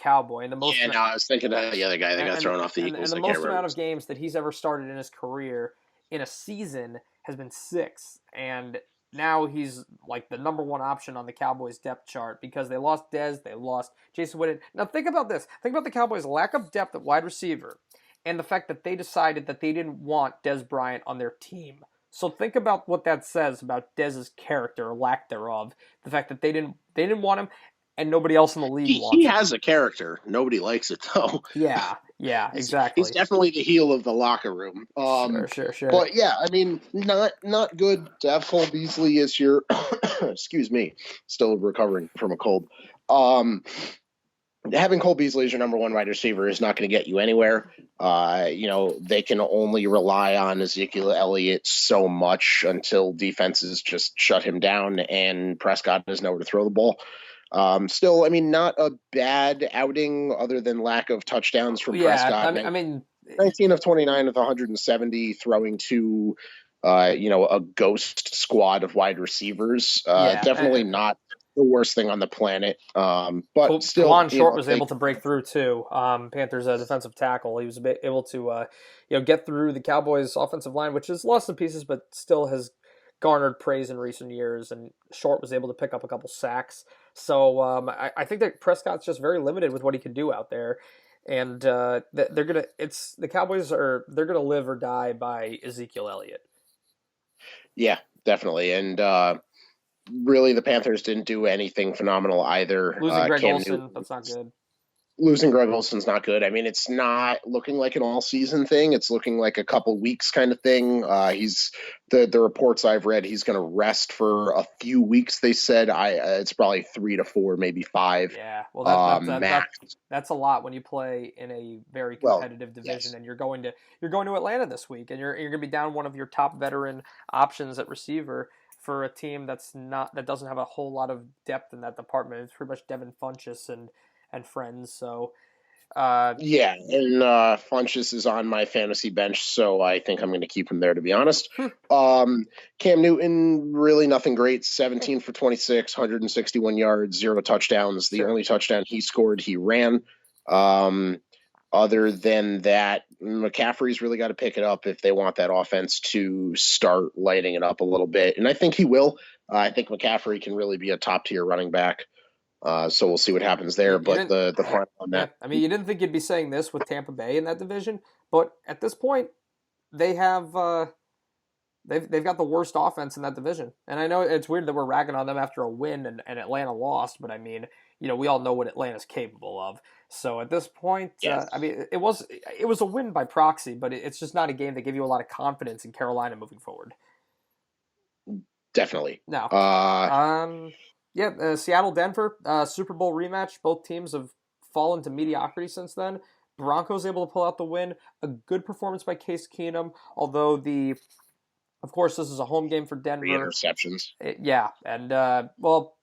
Cowboy, and the most Yeah, no, I was thinking of the other guy that got thrown off the and Eagles. the I can't most remember. amount of games that he's ever started in his career in a season has been 6, and now he's like the number one option on the Cowboys depth chart because they lost Dez, they lost Jason Witten. Now think about this. Think about the Cowboys' lack of depth at wide receiver and the fact that they decided that they didn't want Dez Bryant on their team. So think about what that says about Dez's character or lack thereof. The fact that they didn't want him and nobody else in the league He wants him. has a character. Nobody likes it though. Yeah, He's exactly. definitely the heel of the locker room. Sure. But yeah, I mean, not good to have Cole Beasley as your excuse me, still recovering from a cold. Having Cole Beasley as your number one wide receiver is not going to get you anywhere. They can only rely on Ezekiel Elliott so much until defenses just shut him down and Prescott has nowhere to throw the ball. Still, I mean, not a bad outing other than lack of touchdowns from Yeah, Prescott. I mean, 19 of 29 with 170 throwing to, a ghost squad of wide receivers. Definitely yeah. not the worst thing on the planet. But still, Kawan Short was able to break through too. Panthers defensive tackle. He was able to get through the Cowboys offensive line, which is lost in pieces, but still has garnered praise in recent years, and Short was able to pick up a couple sacks. So I think that Prescott's just very limited with what he can do out there, and they're gonna. It's the Cowboys are they're gonna live or die by Ezekiel Elliott. Yeah, definitely. And really, the Panthers didn't do anything phenomenal either. Losing Greg Cam Olsen, Newton that's not good. losing Greg Olson's not good. I mean, it's not looking like an all season thing. It's looking like a couple weeks kind of thing. He's the reports I've read. He's going to rest for a few weeks. They said it's probably 3 to 4, maybe 5. Yeah, well, Max. that's a lot when you play in a very Well, competitive division, yes, and you're going to Atlanta this week, and you're going to be down one of your top veteran options at receiver for a team that doesn't have a whole lot of depth in that department. It's pretty much Devin Funchess and friends. So, uh, yeah, and Funchess is on my fantasy bench, so I think I'm going to keep him there. To be honest, hmm, Cam Newton really nothing great. 17 for 26, 161 yards, 0 touchdowns. The sure. only touchdown he scored, he ran. Um, Other than that, McCaffrey's really got to pick it up if they want that offense to start lighting it up a little bit, and I think he will. I think McCaffrey can really be a top tier running back. So we'll see what happens there. You But didn't, the final on yeah. that, I mean, you didn't think you'd be saying this with Tampa Bay in that division, but at this point, they have. They've got the worst offense in that division. And I know it's weird that we're ragging on them after a win and Atlanta lost, but I mean, we all know what Atlanta's capable of. So at this point, I yes, mean, it was a win by proxy, but it's just not a game that gave you a lot of confidence in Carolina moving forward. definitely. Now, Uh, yeah, Seattle Denver Super Bowl rematch. Both teams have fallen to mediocrity since then. Broncos able to pull out the win. A good performance by Case Keenum, although of course, this is a home game for Three Denver. interceptions. Yeah, and well,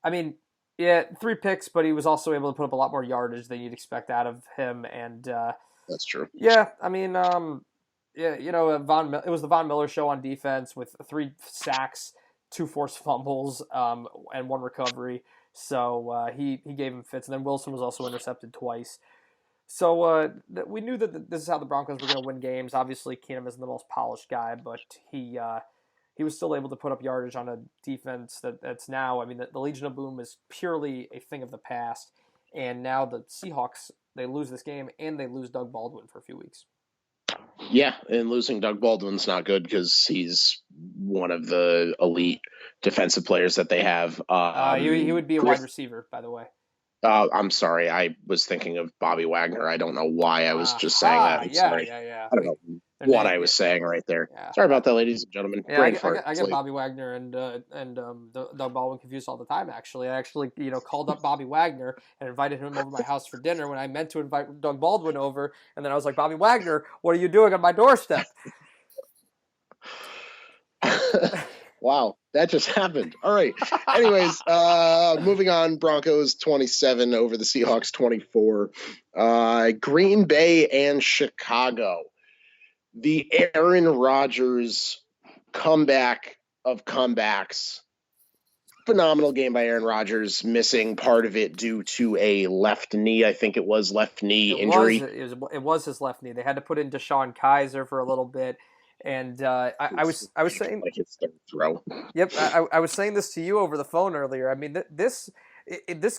I mean, yeah, 3 picks, but he was also able to put up a lot more yardage than you'd expect out of him. And That's true. yeah, I mean, yeah, it was the Von Miller show on defense with 3 sacks, 2 forced fumbles, and 1 recovery. So he gave him fits, and then Wilson was also intercepted twice. So we knew that this is how the Broncos were going to win games. Obviously, Keenum isn't the most polished guy, but he was still able to put up yardage on a defense that's now. I mean, the Legion of Boom is purely a thing of the past, and now the Seahawks they lose this game and they lose Doug Baldwin for a few weeks. Yeah, and losing Doug Baldwin's not good because he's one of the elite defensive players that they have. He would be a wide Griff, receiver, by the way. I'm sorry, I was thinking of Bobby Wagner. I don't know why I was just saying that. Aha, I'm yeah, sorry. yeah, yeah. I don't know Their what name, I was saying right there. yeah. Sorry about that, ladies and gentlemen. Yeah, Brain fart. I It's get late. Bobby Wagner and Doug Baldwin confused all the time. Actually, I actually called up Bobby Wagner and invited him over to my house for dinner when I meant to invite Doug Baldwin over, and then I was like, Bobby Wagner, what are you doing on my doorstep? Wow, that just happened. All right. Anyways, moving on. Broncos 27 over the Seahawks 24. Green Bay and Chicago. The Aaron Rodgers comeback of comebacks. Phenomenal game by Aaron Rodgers, missing part of it due to a left knee. I think it was left knee injury. It was his left knee. They had to put in Deshaun Kaiser for a little bit, and I was saying, Like his third throw. yep, I was saying this to you over the phone earlier. I mean, this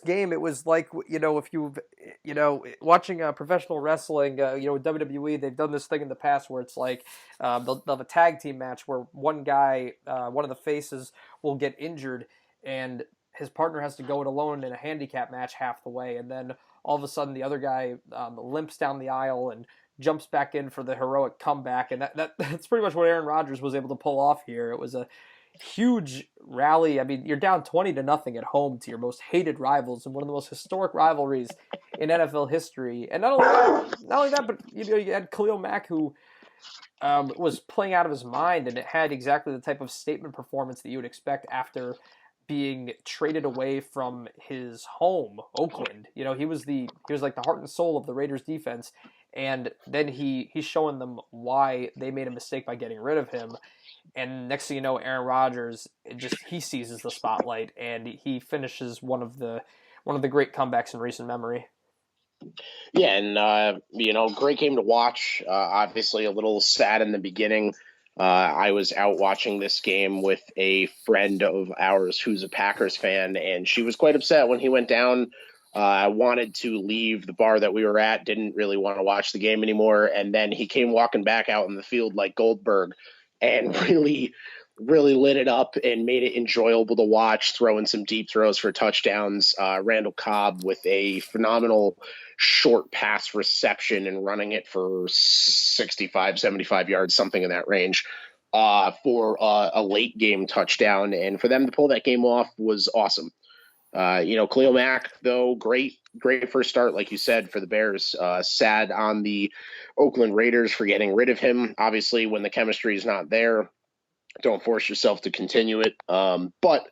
game, it was like, if you've, watching professional wrestling, WWE, they've done this thing in the past where it's like they'll have a tag team match where one guy, one of the faces, will get injured, and his partner has to go it alone in a handicap match half the way, and then all of a sudden the other guy limps down the aisle and jumps back in for the heroic comeback, and that's pretty much what Aaron Rodgers was able to pull off here. It was a huge rally. I mean, you're down 20-0 at home to your most hated rivals and one of the most historic rivalries in NFL history. And not only that, but you had Khalil Mack, who was playing out of his mind, and it had exactly the type of statement performance that you would expect after being traded away from his home, Oakland. He was like the heart and soul of the Raiders defense, and then he's showing them why they made a mistake by getting rid of him. And next thing you know, Aaron Rodgers he seizes the spotlight and he finishes one of the great comebacks in recent memory. Yeah, and great game to watch. Obviously, a little sad in the beginning. I was out watching this game with a friend of ours who's a Packers fan, and she was quite upset when he went down. I wanted to leave the bar that we were at, didn't really want to watch the game anymore, and then he came walking back out in the field like Goldberg and really lit it up and made it enjoyable to watch, throwing some deep throws for touchdowns. Randall Cobb with a phenomenal short pass reception and running it for 65, 75 yards, something in that range, for a late game touchdown. And for them to pull that game off was awesome. Khalil Mack, though, great first start, like you said, for the Bears. Sad on the Oakland Raiders for getting rid of him. Obviously, when the chemistry is not there, don't force yourself to continue it. But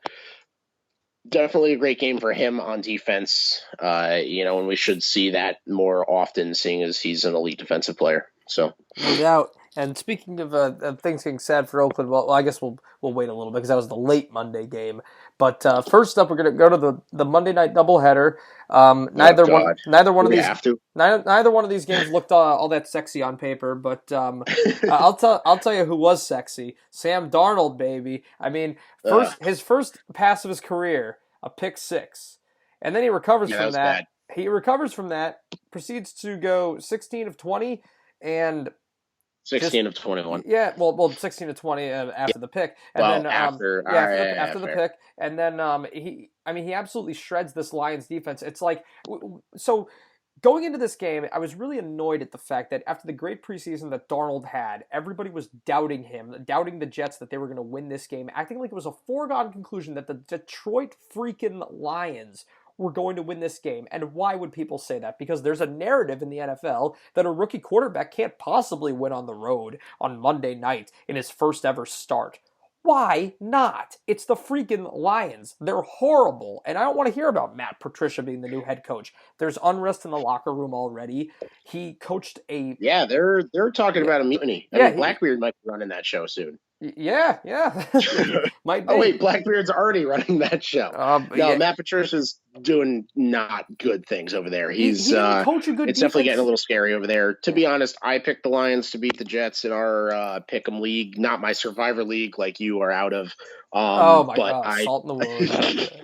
definitely a great game for him on defense. And we should see that more often, seeing as he's an elite defensive player. So, No doubt. And speaking of things getting sad for Oakland, well, I guess we'll wait a little bit because that was the late Monday game. But first up, we're going to go to the Monday night doubleheader. Neither God. one of We these have to. neither one of these games looked all that sexy on paper. But I'll tell you who was sexy. Sam Darnold, baby. I mean, his first pass of his career, a pick six, and then he recovers Yeah, from was that. bad. He recovers from that, proceeds to go 16 of 20, and 16 of 21. yeah, well, 16 to 20 after the pick, and Well, then after, after the fair. pick, and then he absolutely shreds this Lions defense. It's like so. Going into this game, I was really annoyed at the fact that after the great preseason that Darnold had, everybody was doubting him, doubting the Jets that they were going to win this game, acting like it was a foregone conclusion that the Detroit freaking Lions were going to win this game. And why would people say that? Because there's a narrative in the NFL that a rookie quarterback can't possibly win on the road on Monday night in his first ever start. Why not? It's the freaking Lions. They're horrible. And I don't want to hear about Matt Patricia being the new head coach. There's unrest in the locker room already. He coached a... Yeah, they're talking about a mutiny. I mean, Blackbeard might be running that show soon. Yeah. Might be. Oh, wait, Blackbeard's already running that show. Matt Patricia's doing not good things over there. He didn't coach a good It's defense. definitely getting a little scary over there. To be honest, I picked the Lions to beat the Jets in our Pick'em League, not my Survivor League like you are out of. God, salt in the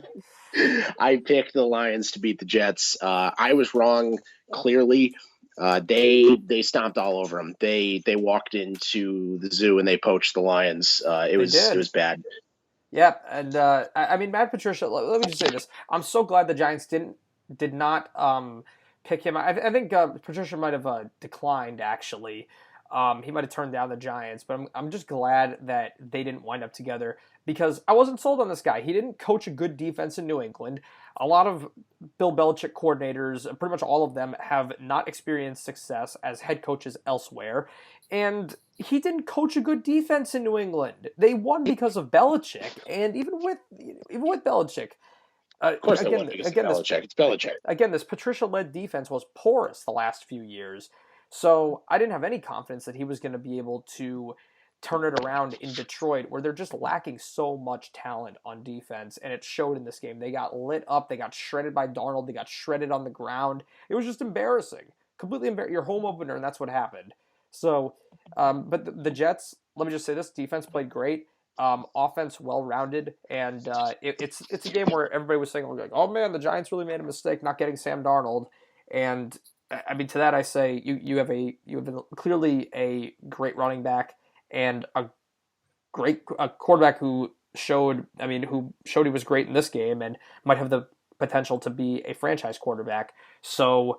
wound. I picked the Lions to beat the Jets. I was wrong, clearly. They stomped all over them. They walked into the zoo and they poached the Lions. It was bad. Yeah, and I mean Matt Patricia. Let me just say this: I'm so glad the Giants did not pick him. I think Patricia might have declined actually. He might have turned down the Giants, but I'm just glad that they didn't wind up together because I wasn't sold on this guy. He didn't coach a good defense in New England. A lot of Bill Belichick coordinators, pretty much all of them, have not experienced success as head coaches elsewhere. And he didn't coach a good defense in New England. They won because of Belichick, and even with Belichick, of course they won because of Belichick. It's Belichick. Again, this Patricia-led defense was porous the last few years. So I didn't have any confidence that he was going to be able to turn it around in Detroit, where they're just lacking so much talent on defense, and it showed in this game. They got lit up. They got shredded by Darnold. They got shredded on the ground. It was just embarrassing. Completely embarrassing. Your home opener, and that's what happened. So, but the Jets, let me just say this, defense played great. Offense well-rounded, and it's a game where everybody was saying, like, oh man, the Giants really made a mistake not getting Sam Darnold. And I mean, to that I say you have clearly a great running back and a quarterback who showed he was great in this game and might have the potential to be a franchise quarterback. So,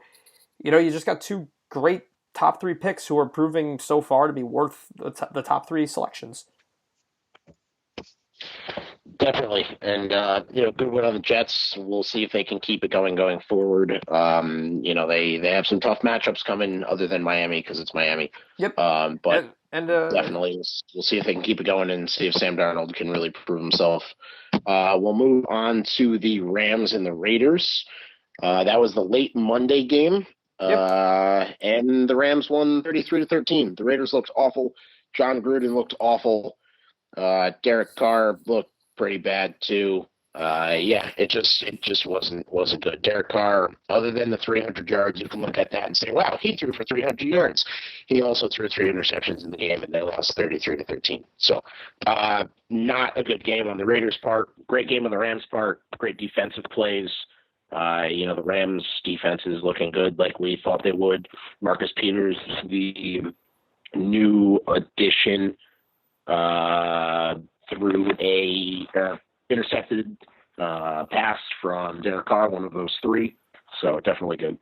you just got two great top three picks who are proving so far to be worth the top three selections. Definitely, and good win on the Jets. We'll see if they can keep it going forward. They have some tough matchups coming, other than Miami because it's Miami. Yep. But definitely, we'll see if they can keep it going and see if Sam Darnold can really prove himself. We'll move on to the Rams and the Raiders. That was the late Monday game, and the Rams won 33-13. The Raiders looked awful. John Gruden looked awful. Derek Carr looked pretty bad too. Yeah, it just wasn't good. Derek Carr, other than the 300 yards, you can look at that and say, wow, he threw for 300 yards. He also threw three interceptions in the game, and they lost 33-13. So, not a good game on the Raiders' part. Great game on the Rams' part. Great defensive plays. The Rams' defense is looking good, like we thought they would. Marcus Peters, the new addition, uh, through a intercepted pass from Derek Carr, one of those three. So definitely good.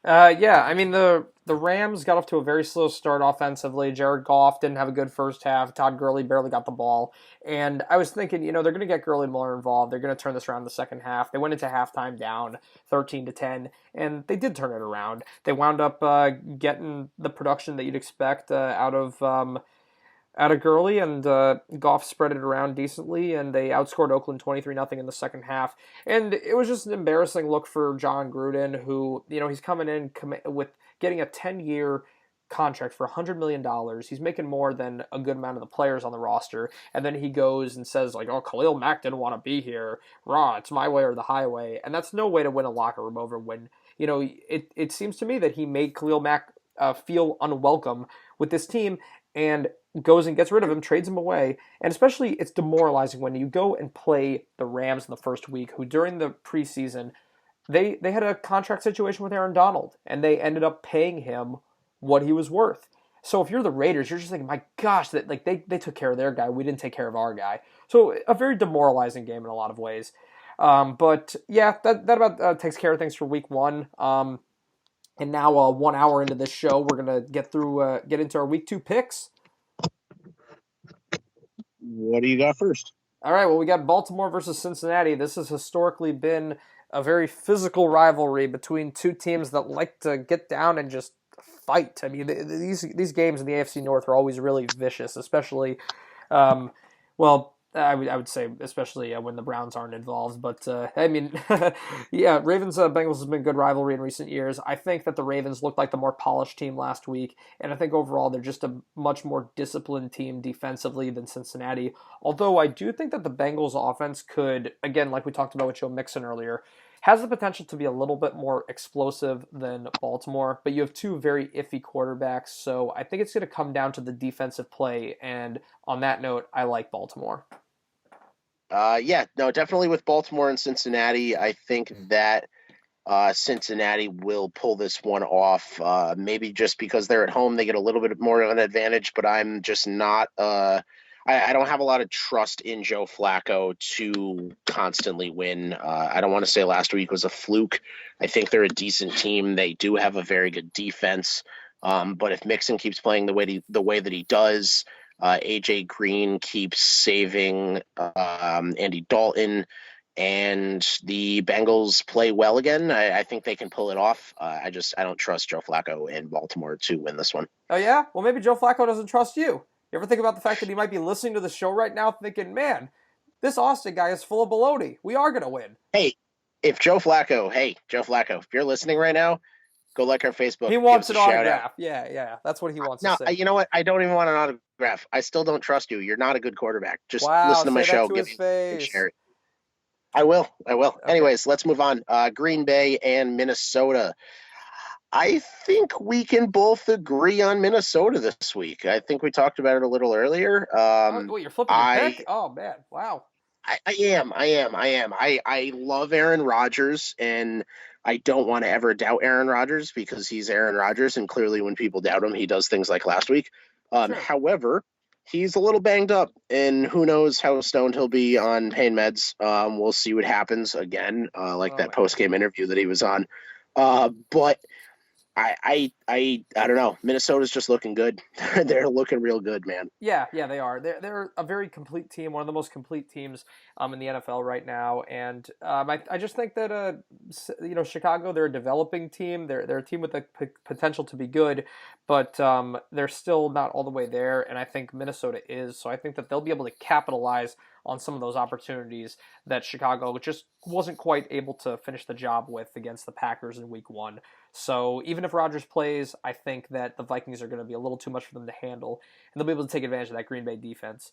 Yeah, I mean the Rams got off to a very slow start offensively. Jared Goff didn't have a good first half. Todd Gurley barely got the ball, and I was thinking, they're going to get Gurley more involved. They're going to turn this around in the second half. They went into halftime down 13-10, and they did turn it around. They wound up getting the production that you'd expect out of Gurley, and Goff spread it around decently, and they outscored Oakland 23-0 in the second half. And it was just an embarrassing look for John Gruden, who, he's coming in with getting a 10-year contract for $100 million. He's making more than a good amount of the players on the roster, and then he goes and says, like, oh, Khalil Mack didn't want to be here. Raw, it's my way or the highway. And that's no way to win a locker room over when, it seems to me that he made Khalil Mack feel unwelcome with this team, and goes and gets rid of him, trades him away. And especially it's demoralizing when you go and play the Rams in the first week, who during the preseason, they had a contract situation with Aaron Donald, and they ended up paying him what he was worth. So if you're the Raiders, you're just thinking, my gosh, that like they took care of their guy, we didn't take care of our guy. So a very demoralizing game in a lot of ways. But yeah, that about takes care of things for week one. And now 1 hour into this show, we're gonna get into our week two picks. What do you got first? All right, well, we got Baltimore versus Cincinnati. This has historically been a very physical rivalry between two teams that like to get down and just fight. I mean, these games in the AFC North are always really vicious, especially, um, well, I would say especially when the Browns aren't involved. But I mean, yeah, Ravens Bengals has been a good rivalry in recent years. I think that the Ravens looked like the more polished team last week, and I think overall they're just a much more disciplined team defensively than Cincinnati. Although I do think that the Bengals offense could, again, like we talked about with Joe Mixon earlier, has the potential to be a little bit more explosive than Baltimore, but you have two very iffy quarterbacks, so I think it's going to come down to the defensive play, and on that note, I like Baltimore. Yeah, no, definitely with Baltimore and Cincinnati. I think that Cincinnati will pull this one off. Maybe just because they're at home, they get a little bit more of an advantage, but I'm just not. I don't have a lot of trust in Joe Flacco to constantly win. I don't want to say last week was a fluke. I think they're a decent team. They do have a very good defense. But if Mixon keeps playing the way that he does, AJ Green keeps saving Andy Dalton, and the Bengals play well again, I think they can pull it off. I don't trust Joe Flacco in Baltimore to win this one. Oh yeah? Well, maybe Joe Flacco doesn't trust you. You ever think about the fact that he might be listening to the show right now thinking, man, this Austin guy is full of baloney. We are going to win. Hey, Joe Flacco, if you're listening right now, go like our Facebook. He Give wants us an a shout autograph. out. Yeah. That's what he wants to No, say. you know what? I don't even want an autograph. I still don't trust you. You're not a good quarterback. Just Wow, listen to my say that show. to Give his me a and face. share it. I will. Okay. Anyways, let's move on. Green Bay and Minnesota. I think we can both agree on Minnesota this week. I think we talked about it a little earlier. Oh, wait, you're flipping your I pick? Oh, man. Wow. I love Aaron Rodgers, and I don't want to ever doubt Aaron Rodgers because he's Aaron Rodgers, and clearly when people doubt him, he does things like last week. Sure. However, he's a little banged up, and who knows how stoned he'll be on pain meds. We'll see what happens again, like Oh, that my God. post game interview that he was on. But I don't know. Minnesota's just looking good. They're looking real good, man. Yeah, they are. They're a very complete team, one of the most complete teams in the NFL right now. And I just think that Chicago, they're a developing team. They're a team with the potential to be good, but they're still not all the way there. And I think Minnesota is. So I think that they'll be able to capitalize on some of those opportunities that Chicago just wasn't quite able to finish the job with against the Packers in Week 1. So even if Rodgers plays, I think that the Vikings are going to be a little too much for them to handle, and they'll be able to take advantage of that Green Bay defense.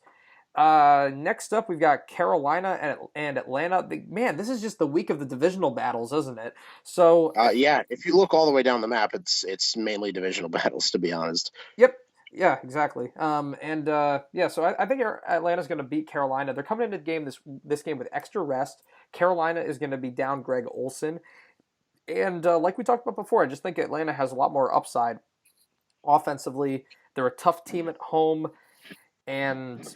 Next up, we've got Carolina and Atlanta. Man, this is just the week of the divisional battles, isn't it? So, Yeah, if you look all the way down the map, it's mainly divisional battles, to be honest. yep, yeah, exactly. Yeah, so I think Atlanta's going to beat Carolina. They're coming into the game this game with extra rest. Carolina is going to be down Greg Olson, and like we talked about before, I just think Atlanta has a lot more upside offensively. They're a tough team at home, and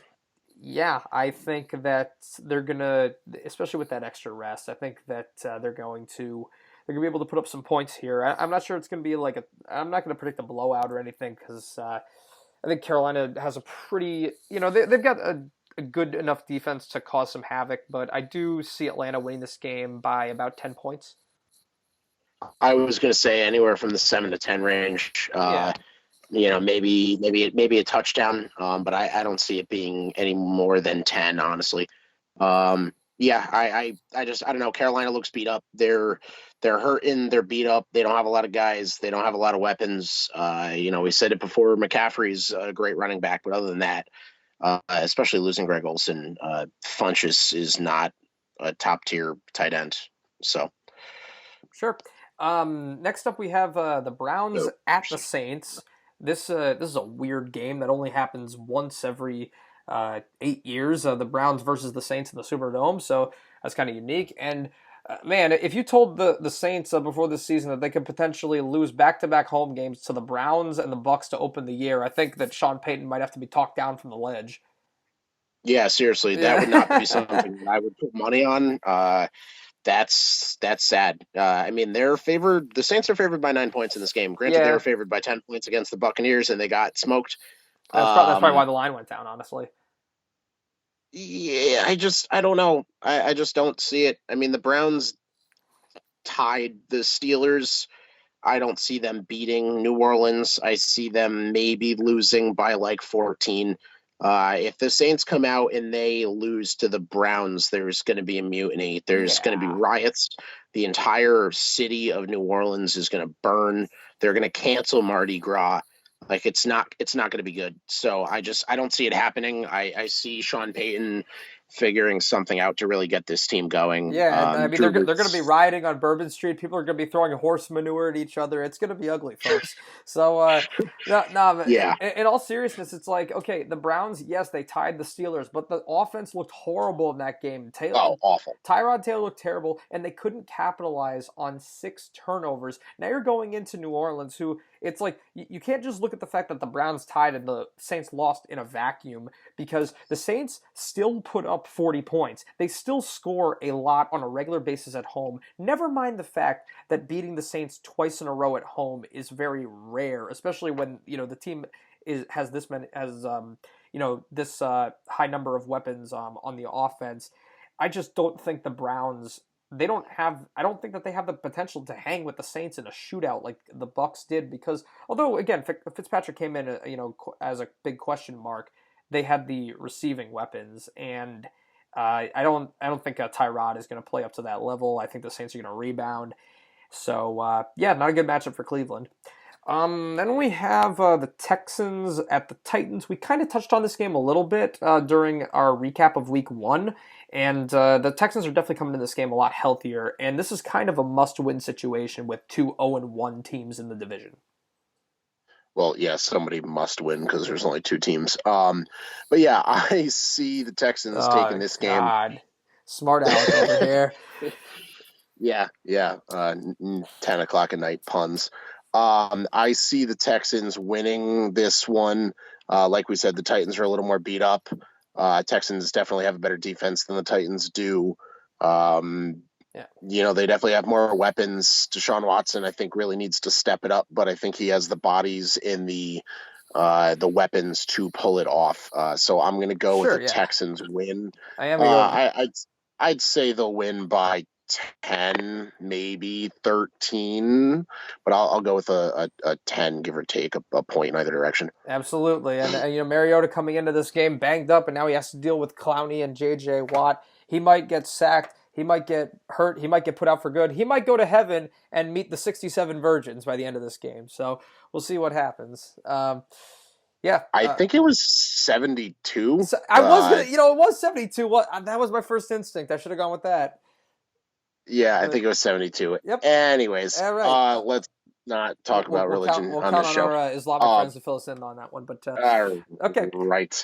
yeah, I think that they're gonna, especially with that extra rest. I think that they're gonna be able to put up some points here. I'm not sure it's gonna be like a. I'm not gonna predict a blowout or anything because I think Carolina has a pretty, they've got a good enough defense to cause some havoc, but I do see Atlanta winning this game by about 10 points. I was going to say anywhere from the 7 to 10 range. Yeah, Maybe a touchdown, but I don't see it being any more than 10, honestly. Yeah, I don't know. Carolina looks beat up. They're hurting. They're beat up. They don't have a lot of guys. They don't have a lot of weapons. We said it before. McCaffrey's a great running back, but other than that, especially losing Greg Olson, Funchess is not a top tier tight end. So. sure. Next up, we have the Browns at the Saints. This is a weird game that only happens once every 8 years. The Browns versus the Saints in the Superdome, so that's kind of unique. And man, if you told the Saints before this season that they could potentially lose back-to-back home games to the Browns and the Bucks to open the year, I think that Sean Payton might have to be talked down from the ledge. Yeah, seriously, that would not be something that I would put money on. That's sad. I mean, they're favored. The Saints are favored by 9 points in this game. Granted, they Yeah, were favored by 10 points against the Buccaneers, and they got smoked. that's probably why the line went down. Honestly, Yeah, I don't know. I just don't see it. I mean, the Browns tied the Steelers. I don't see them beating New Orleans. I see them maybe losing by like 14. If the Saints come out and they lose to the Browns, there's going to be a mutiny. There's going to be yeah. riots. The entire city of New Orleans is going to burn. They're going to cancel Mardi Gras. Like it's not going to be good. So I don't see it happening. I see Sean Payton figuring something out to really get this team going. Yeah, and I mean Drew they're going to be Brees, rioting on Bourbon Street. People are going to be throwing horse manure at each other. It's going to be ugly, folks. So, no, but yeah, in all seriousness, it's like okay, the Browns, yes, they tied the Steelers, but the offense looked horrible in that game. oh, awful. Tyrod Taylor looked terrible, and they couldn't capitalize on 6 turnovers. Now you're going into New Orleans, who it's like you can't just look at the fact that the Browns tied and the Saints lost in a vacuum because the Saints still put up 40 points. They still score a lot on a regular basis at home. Never mind the fact that beating the Saints twice in a row at home is very rare, especially when the team has this many this high number of weapons on the offense. I just don't think the Browns I don't think that they have the potential to hang with the Saints in a shootout like the Bucks did because although again Fitzpatrick came in as a big question mark, they had the receiving weapons and I don't think Tyrod is going to play up to that level. I think the Saints are going to rebound. So yeah, not a good matchup for Cleveland. Then we have the Texans at the Titans. We kind of touched on this game a little bit during our recap of Week 1, and the Texans are definitely coming into this game a lot healthier, and this is kind of a must-win situation with two 0-1 teams in the division. Well, yeah, somebody must win because there's only two teams. But yeah, I see the Texans taking Oh, this game. God. Smart Alex over here. Yeah. 10 o'clock at night puns. I see the Texans winning this one. Like we said, the Titans are a little more beat up. Texans definitely have a better defense than the Titans do. They definitely have more weapons. Deshaun Watson, I think, really needs to step it up, but I think he has the bodies and the weapons to pull it off. So I'm going to go with the Texans win. I am. I'd say they'll win by 10, maybe 13, but I'll go with a 10, give or take a point in either direction. Absolutely, and Mariota coming into this game banged up, and now he has to deal with Clowney and J.J. Watt. He might get sacked. He might get hurt. He might get put out for good. He might go to heaven and meet the 67 virgins by the end of this game. So we'll see what happens. Yeah, I think it was 72. so I was gonna, it was 72. What that was my first instinct. I should have gone with that. Yeah, I But think it was 72. yep, Anyways, all right. let's not talk about religion We'll on count this on show. our Islamic Uh, friends to fill us in on that one. But okay, right.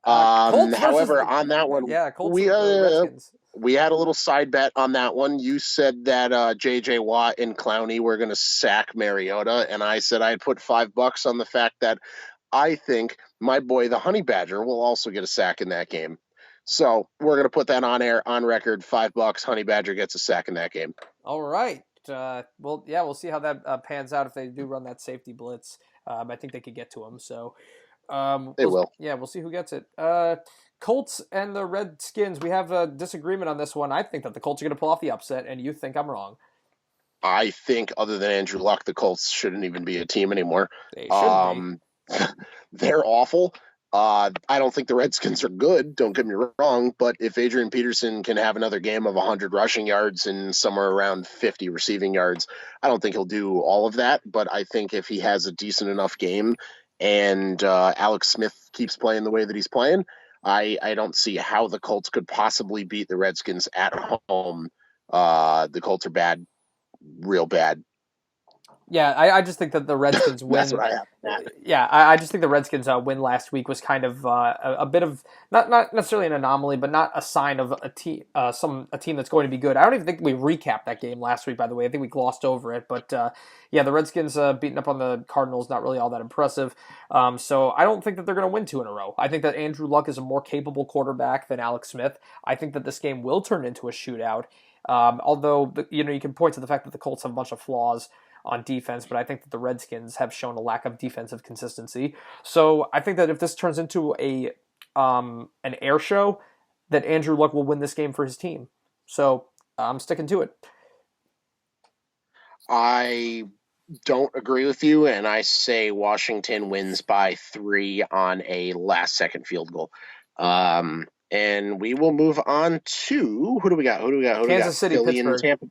Colts versus However, on that one, yeah, Colts Redskins. we had a little side bet on that one. You said that J.J. Watt and Clowney were going to sack Mariota, and I said I'd put $5 on the fact that I think my boy, the Honey Badger, will also get a sack in that game. So we're going to put that on air, on record. $5. Honey Badger gets a sack in that game. All right. Well, yeah, we'll see how that pans out if they do run that safety blitz. I think they could get to him. So, They will. yeah, we'll see who gets it. Colts and the Redskins. We have a disagreement on this one. I think that the Colts are going to pull off the upset, and you think I'm wrong. I think, other than Andrew Luck, the Colts shouldn't even be a team anymore. They shouldn't be. They're awful. I don't think the Redskins are good, don't get me wrong, but if Adrian Peterson can have another game of 100 rushing yards and somewhere around 50 receiving yards, I don't think he'll do all of that, but I think if he has a decent enough game and Alex Smith keeps playing the way that he's playing, I don't see how the Colts could possibly beat the Redskins at home. The Colts are bad, real bad. Yeah, I just think that the Redskins That's win. what I have. Yeah, I just think the Redskins win last week was kind of a bit of not necessarily an anomaly, but not a sign of a team a team that's going to be good. I don't even think we recapped that game last week. By the way, I think we glossed over it. But yeah, the Redskins beating up on the Cardinals not really all that impressive. So I don't think that they're going to win two in a row. I think that Andrew Luck is a more capable quarterback than Alex Smith. I think that this game will turn into a shootout. Although you can point to the fact that the Colts have a bunch of flaws on defense, but I think that the Redskins have shown a lack of defensive consistency. So I think that if this turns into an air show, that Andrew Luck will win this game for his team. So I'm sticking to it. I don't agree with you, and I say Washington wins by 3 on a last-second field goal. And we will move on to who do we got? Kansas City, Philly and Pittsburgh. Tampa.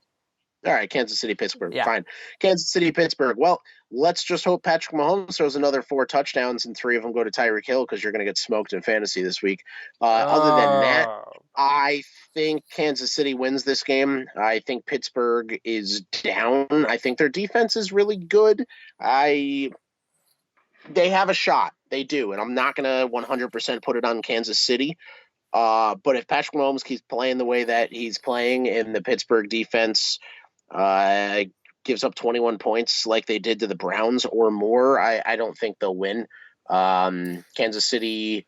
All right, Kansas City, Pittsburgh. Yeah. Fine. Kansas City, Pittsburgh. Well, let's just hope Patrick Mahomes throws another 4 touchdowns and 3 of them go to Tyreek Hill because you're going to get smoked in fantasy this week. Other than that, I think Kansas City wins this game. I think Pittsburgh is down. I think their defense is really good. They have a shot. They do. And I'm not going to 100% put it on Kansas City. But if Patrick Mahomes keeps playing the way that he's playing and the Pittsburgh defense gives up 21 points like they did to the Browns or more, I don't think they'll win. Kansas City,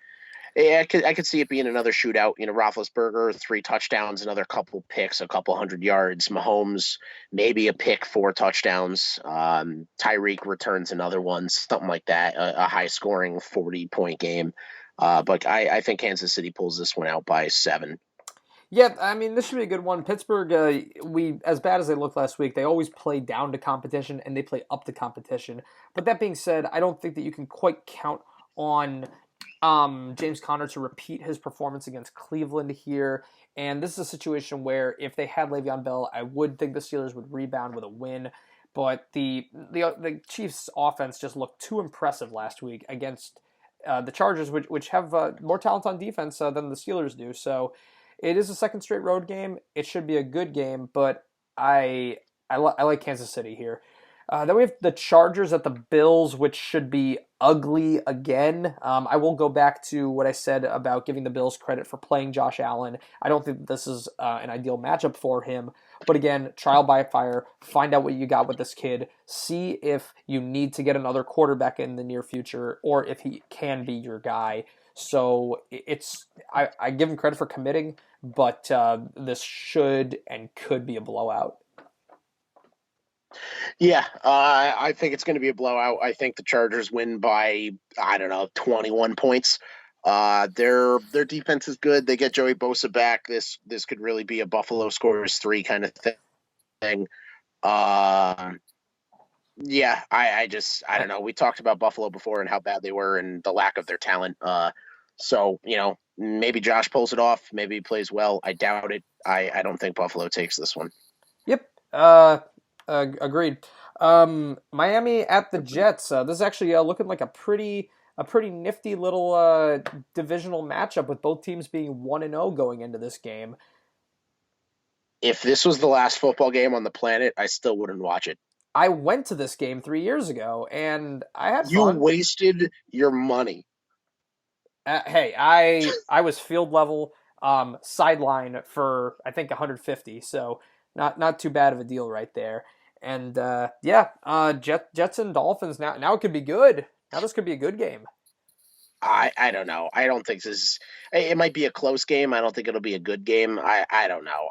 I could see it being another shootout. Roethlisberger, 3 touchdowns, another couple picks, a couple 100 yards. Mahomes, maybe a pick, 4 touchdowns. Tyreek returns another one, something like that, a high-scoring 40-point game. But I think Kansas City pulls this one out by 7. Yeah, I mean, this should be a good one. Pittsburgh, we as bad as they looked last week, they always play down to competition and they play up to competition. But that being said, I don't think that you can quite count on James Conner to repeat his performance against Cleveland here. And this is a situation where if they had Le'Veon Bell, I would think the Steelers would rebound with a win. But the Chiefs' offense just looked too impressive last week against the Chargers, which have more talent on defense than the Steelers do. So it is a second straight road game. It should be a good game, but I like Kansas City here. Then we have the Chargers at the Bills, which should be ugly again. I will go back to what I said about giving the Bills credit for playing Josh Allen. I don't think this is an ideal matchup for him. But again, trial by fire. Find out what you got with this kid. See if you need to get another quarterback in the near future or if he can be your guy. So I give him credit for committing, but this should and could be a blowout. Yeah, I think it's going to be a blowout. I think the Chargers win by, 21 points. Their defense is good. They get Joey Bosa back. This could really be a Buffalo scores 3 kind of thing. Yeah, I don't know. We talked about Buffalo before and how bad they were and the lack of their talent. So maybe Josh pulls it off. Maybe he plays well. I doubt it. I don't think Buffalo takes this one. Yep. Agreed. Miami at the Jets. This is actually looking like a pretty a pretty nifty little divisional matchup with both teams being 1-0 going into this game. If this was the last football game on the planet, I still wouldn't watch it. I went to this game 3 years ago, and I had You fun. wasted your money. Hey, I was field level, sideline for I think 150, so not too bad of a deal right there. And Jets and Dolphins now it could be good. Now this could be a good game. I don't know. I don't think this is. It might be a close game. I don't think it'll be a good game. I don't know.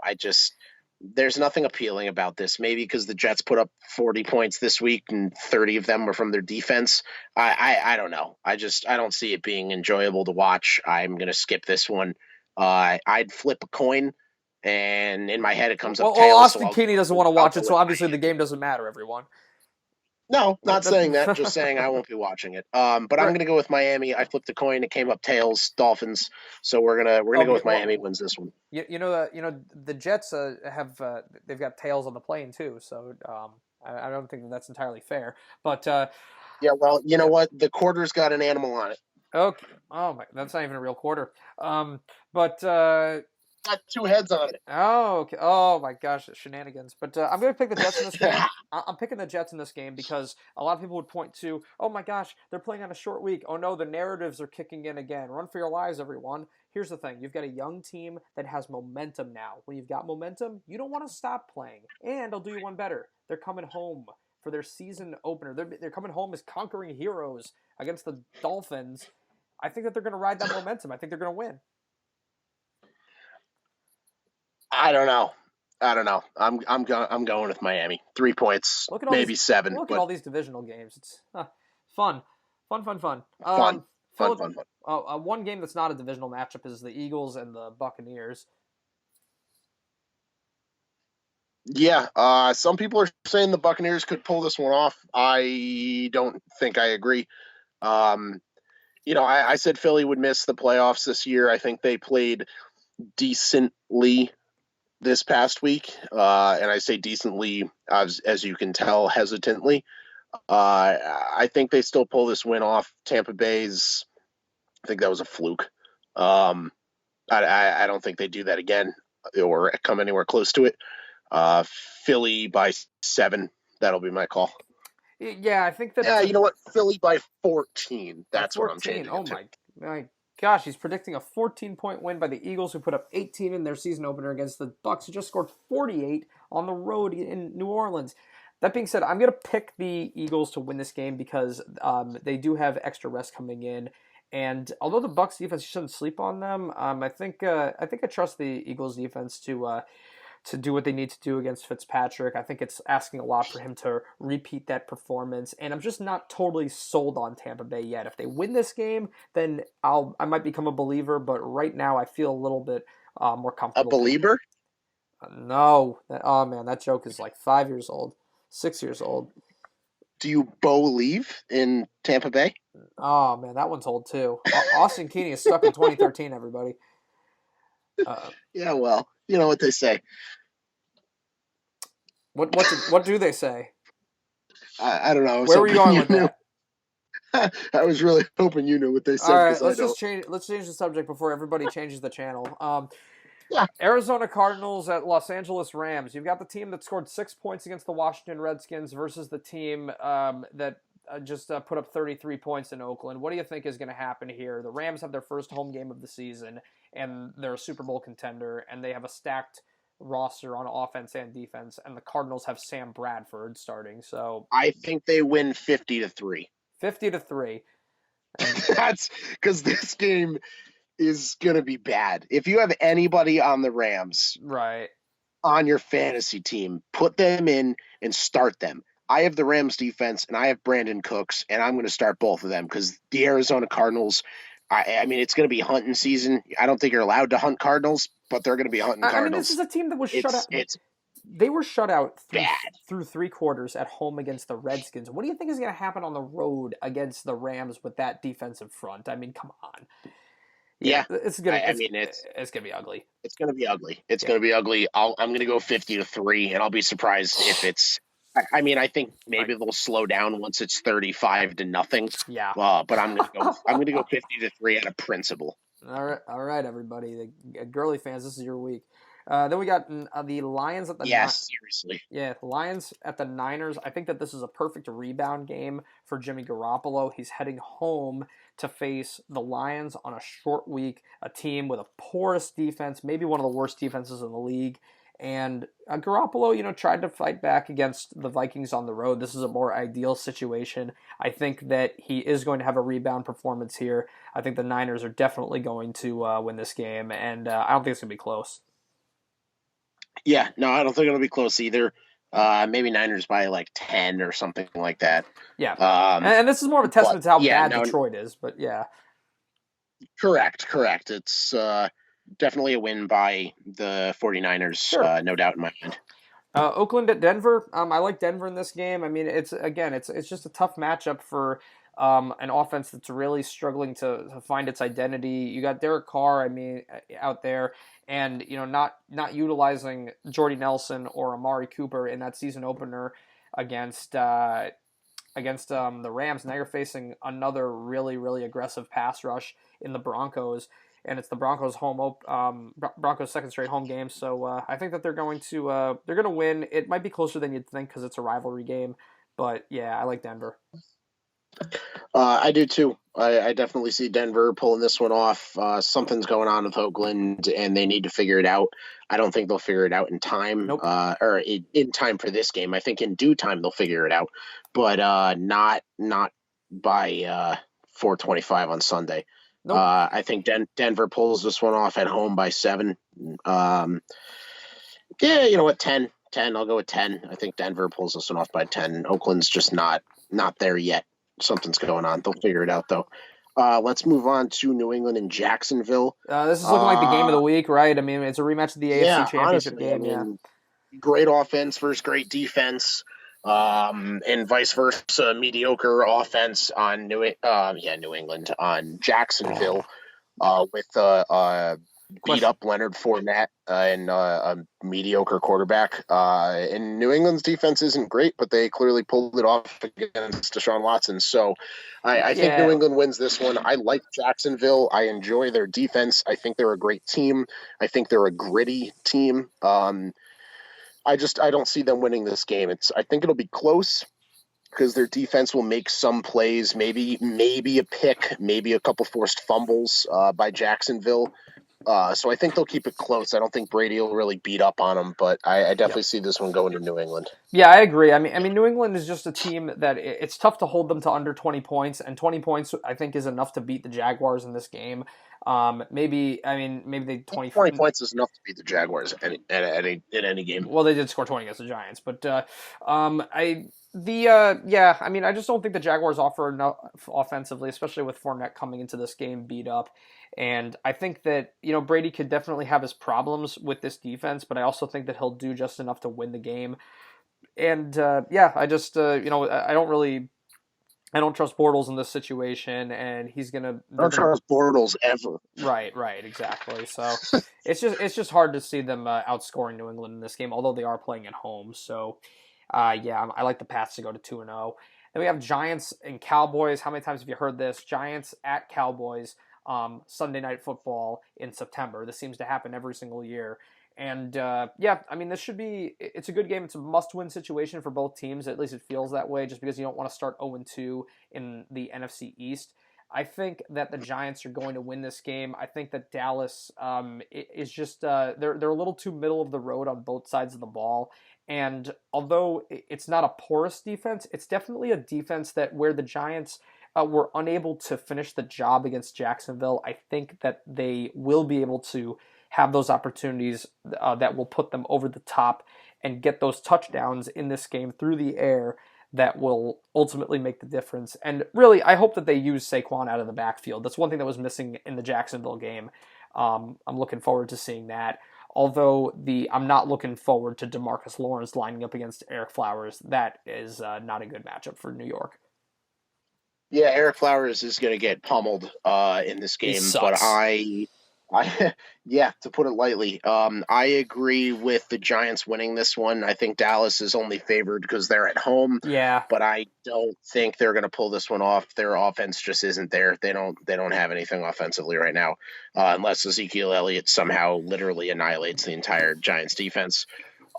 There's nothing appealing about this. Maybe because the Jets put up 40 points this week and 30 of them were from their defense. I don't know. I don't see it being enjoyable to watch. I'm gonna skip this one. I'd flip a coin, and in my head it comes up tails. Austin Keeney doesn't want to watch it, so obviously the game doesn't matter. Everyone. No, not saying that. Just saying I won't be watching it. But I'm gonna go with Miami. I flipped a coin. It came up tails, Dolphins. So we're gonna go with Miami wins this one. The Jets they've got tails on the plane too. So I don't think that's entirely fair. But yeah, well, you know what? The quarter's got an animal on it. Okay. Oh my, that's not even a real quarter. But got two heads on it. Oh, okay. Oh my gosh, shenanigans! But I'm going to pick the Jets in this game. I'm picking the Jets in this game because a lot of people would point to, oh my gosh, they're playing on a short week. Oh no, the narratives are kicking in again. Run for your lives, everyone. Here's the thing: you've got a young team that has momentum now. When you've got momentum, you don't want to stop playing. And I'll do you one better: they're coming home for their season opener. They're coming home as conquering heroes against the Dolphins. I think that they're going to ride that momentum. I think they're going to win. I don't know. I'm going with Miami. 3 points, maybe 7. Look at all these divisional games. It's fun. Fun. One game that's not a divisional matchup is the Eagles and the Buccaneers. Yeah, some people are saying the Buccaneers could pull this one off. I don't think I agree. I said Philly would miss the playoffs this year. I think they played decently this past week, and I say decently as you can tell, hesitantly. I think they still pull this win off. Tampa Bay's, I think that was a fluke. I don't think they do that again or come anywhere close to it. Philly by 7. That'll be my call. Yeah, I think that. Yeah, you know what? Philly by 14. That's 14. What I'm changing. Oh my gosh, he's predicting a 14-point win by the Eagles, who put up 18 in their season opener against the Bucs, who just scored 48 on the road in New Orleans. That being said, I'm going to pick the Eagles to win this game because they do have extra rest coming in. And although the Bucs defense, you shouldn't sleep on them, I think I trust the Eagles defense to do what they need to do against Fitzpatrick. I think it's asking a lot for him to repeat that performance, and I'm just not totally sold on Tampa Bay yet. If they win this game, then I might become a believer, but right now I feel a little bit more comfortable. A believer? No. Oh man, that joke is like 5 years old, 6 years old. Do you believe in Tampa Bay? Oh man, that one's old too. Austin Keeney is stuck in 2013, everybody. Yeah, well, you know what they say. What do they say? I don't know. Where were you going with that? I was really hoping you knew what they said. All right, let's change the subject before everybody changes the channel. Arizona Cardinals at Los Angeles Rams. You've got the team that scored 6 points against the Washington Redskins versus the team that just put up 33 points in Oakland. What do you think is going to happen here? The Rams have their first home game of the season, and they're a Super Bowl contender, and they have a stacked roster on offense and defense, and the Cardinals have Sam Bradford starting. So I think they win 50-3. 50-3. That's because this game is going to be bad. If you have anybody on the Rams right on your fantasy team, put them in and start them. I have the Rams defense, and I have Brandon Cooks, and I'm going to start both of them because the Arizona Cardinals, I mean, it's going to be hunting season. I don't think you're allowed to hunt Cardinals, but they're going to be hunting Cardinals. I mean, this is a team that was shut out. They were shut out through 3 quarters at home against the Redskins. What do you think is going to happen on the road against the Rams with that defensive front? I mean, come on. Yeah, it's gonna be ugly. It's gonna be ugly. It's gonna be ugly. I'm gonna go 50-3, and I'll be surprised if it's I mean, I think Right. maybe they'll slow down once it's 35-0. Yeah. But I'm gonna go. I'm gonna go 50-3 out of principle. All right, everybody. The girly fans, this is your week. Then we got the Lions at the Yes, seriously. yeah, Lions at the Niners. I think that this is a perfect rebound game for Jimmy Garoppolo. He's heading home to face the Lions on a short week, a team with a porous defense, maybe one of the worst defenses in the league. And Garoppolo, tried to fight back against the Vikings on the road. This is a more ideal situation. I think that he is going to have a rebound performance here. I think the Niners are definitely going to win this game, and I don't think it's going to be close. Yeah, no, I don't think it'll be close either. Maybe Niners by like 10 or something like that. Yeah. Um, And this is more of a but testament to how yeah, bad no, Detroit is, but yeah. correct. It's definitely a win by the 49ers, Sure. no doubt in my mind. Oakland at Denver. I like Denver in this game. I mean, it's just a tough matchup for an offense that's really struggling to find its identity. You got Derek Carr, I mean, out there, and not utilizing Jordy Nelson or Amari Cooper in that season opener against the Rams. Now you're facing another really aggressive pass rush in the Broncos, and it's the Broncos' second straight home game. So I think that they're going to win. It might be closer than you'd think because it's a rivalry game, but yeah, I like Denver. I do too. I definitely see Denver pulling this one off. Something's going on with Oakland, and they need to figure it out. I don't think they'll figure it out in time, Nope. or in time for this game. I think in due time they'll figure it out, but not by 4:25 on Sunday. Nope. I think Denver pulls this one off at home by 7. Um, yeah, you know what, 10. 10. I'll go with 10. I think Denver pulls this one off by 10. Oakland's just not there yet. Something's going on. They'll figure it out though. Let's move on to New England and Jacksonville. This is looking like the game of Uh, the week, right? I mean, it's a rematch of the AFC yeah, Championship honestly, I game. Yeah. mean, great offense versus great defense, and vice versa. Mediocre offense on New England on Jacksonville, with beat Question. up Leonard Fournette and a mediocre quarterback. And New England's defense isn't great, but they clearly pulled it off against Deshaun Watson. So I think New Yeah. England wins this one. I like Jacksonville. I enjoy their defense. I think they're a great team. I think they're a gritty team. I don't see them winning this game. I think it'll be close because their defense will make some plays, maybe a pick, maybe a couple forced fumbles by Jacksonville. So I think they'll keep it close. I don't think Brady will really beat up on them, but I Yep. definitely see this one going to New England. Yeah, I agree. I mean, New England is just a team that it's tough to hold them to under 20 points, and 20 points I think is enough to beat the Jaguars in this game. Maybe they 20. 20 points is enough to beat the Jaguars in any game. Well, they did score 20 against the Giants, but I mean, I just don't think the Jaguars offer enough offensively, especially with Fournette coming into this game beat up. And I think that Brady could definitely have his problems with this defense, but I also think that he'll do just enough to win the game. And yeah, I just I don't trust Bortles in this situation, and I they're don't gonna trust Bortles ever. right, exactly. So it's just hard to see them outscoring New England in this game, although they are playing at home. So yeah, I like the Pats to go to 2-0. Then we have Giants and Cowboys. How many times have you heard this? Giants at Cowboys, Sunday Night Football in September. This seems to happen every single year. And yeah, I mean, it's a good game. It's a must-win situation for both teams. At least it feels that way, just because you don't want to start 0-2 in the NFC East. I think that the Giants are going to win this game. I think that Dallas is just they're a little too middle of the road on both sides of the ball. And although it's not a porous defense, it's definitely a defense that where the Giants were unable to finish the job against Jacksonville. I think that they will be able to have those opportunities that will put them over the top and get those touchdowns in this game through the air that will ultimately make the difference. And really, I hope that they use Saquon out of the backfield. That's one thing that was missing in the Jacksonville game. I'm looking forward to seeing that. Although I'm not looking forward to DeMarcus Lawrence lining up against Eric Flowers. That is not a good matchup for New York. Yeah, Eric Flowers is going to get pummeled in this He game, but sucks. I I yeah, to put it lightly, I agree with the Giants winning this one. I think Dallas is only favored because they're at home, Yeah. but I don't think they're going to pull this one off. Their offense just isn't there. They don't have anything offensively right now, unless Ezekiel Elliott somehow literally annihilates the entire Giants defense.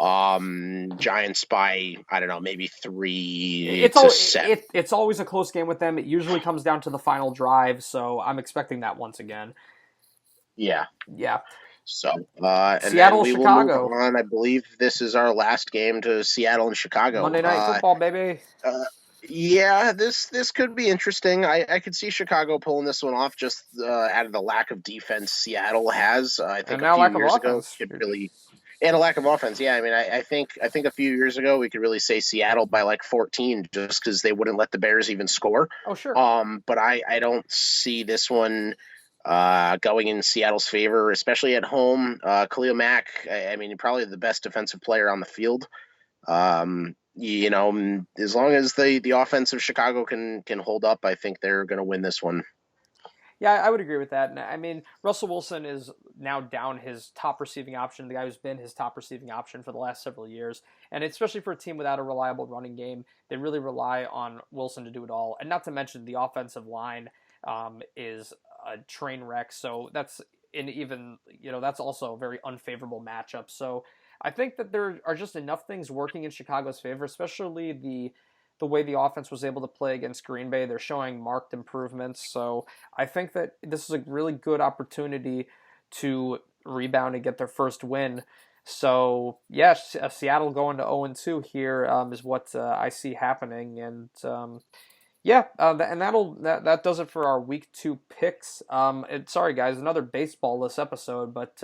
Giants by I don't know, maybe three It's to all seven. it's always a close game with them. It usually comes down to the final drive, so I'm expecting that once again. Yeah. Yeah. So, and then Seattle, we will move Chicago. on. I believe this is our last game to Seattle and Chicago. Monday Night Football, baby. Uh, yeah, this could be interesting. I could see Chicago pulling this one off just out of the lack of defense Seattle has. I think And a now few lack of years ago offense. could really and a lack of offense. Yeah, I mean, I think a few years ago we could really say Seattle by like 14 just because they wouldn't let the Bears even score. Oh, sure. But I don't see this one going in Seattle's favor, especially at home. Khalil Mack, I mean, probably the best defensive player on the field. As long as the offense of Chicago can hold up, I think they're going to win this one. Yeah, I would agree with that. And I mean, Russell Wilson is now down his top receiving option, the guy who's been his top receiving option for the last several years. And especially for a team without a reliable running game, they really rely on Wilson to do it all. And not to mention the offensive line is a train wreck. So that's in even, that's also a very unfavorable matchup. So I think that there are just enough things working in Chicago's favor, especially the way the offense was able to play against Green Bay. They're showing marked improvements. So I think that this is a really good opportunity to rebound and get their first win. So yes, Seattle going to 0-2 here is what I see happening, and yeah, and that does it for our week 2 picks. Sorry guys, another baseball less episode, but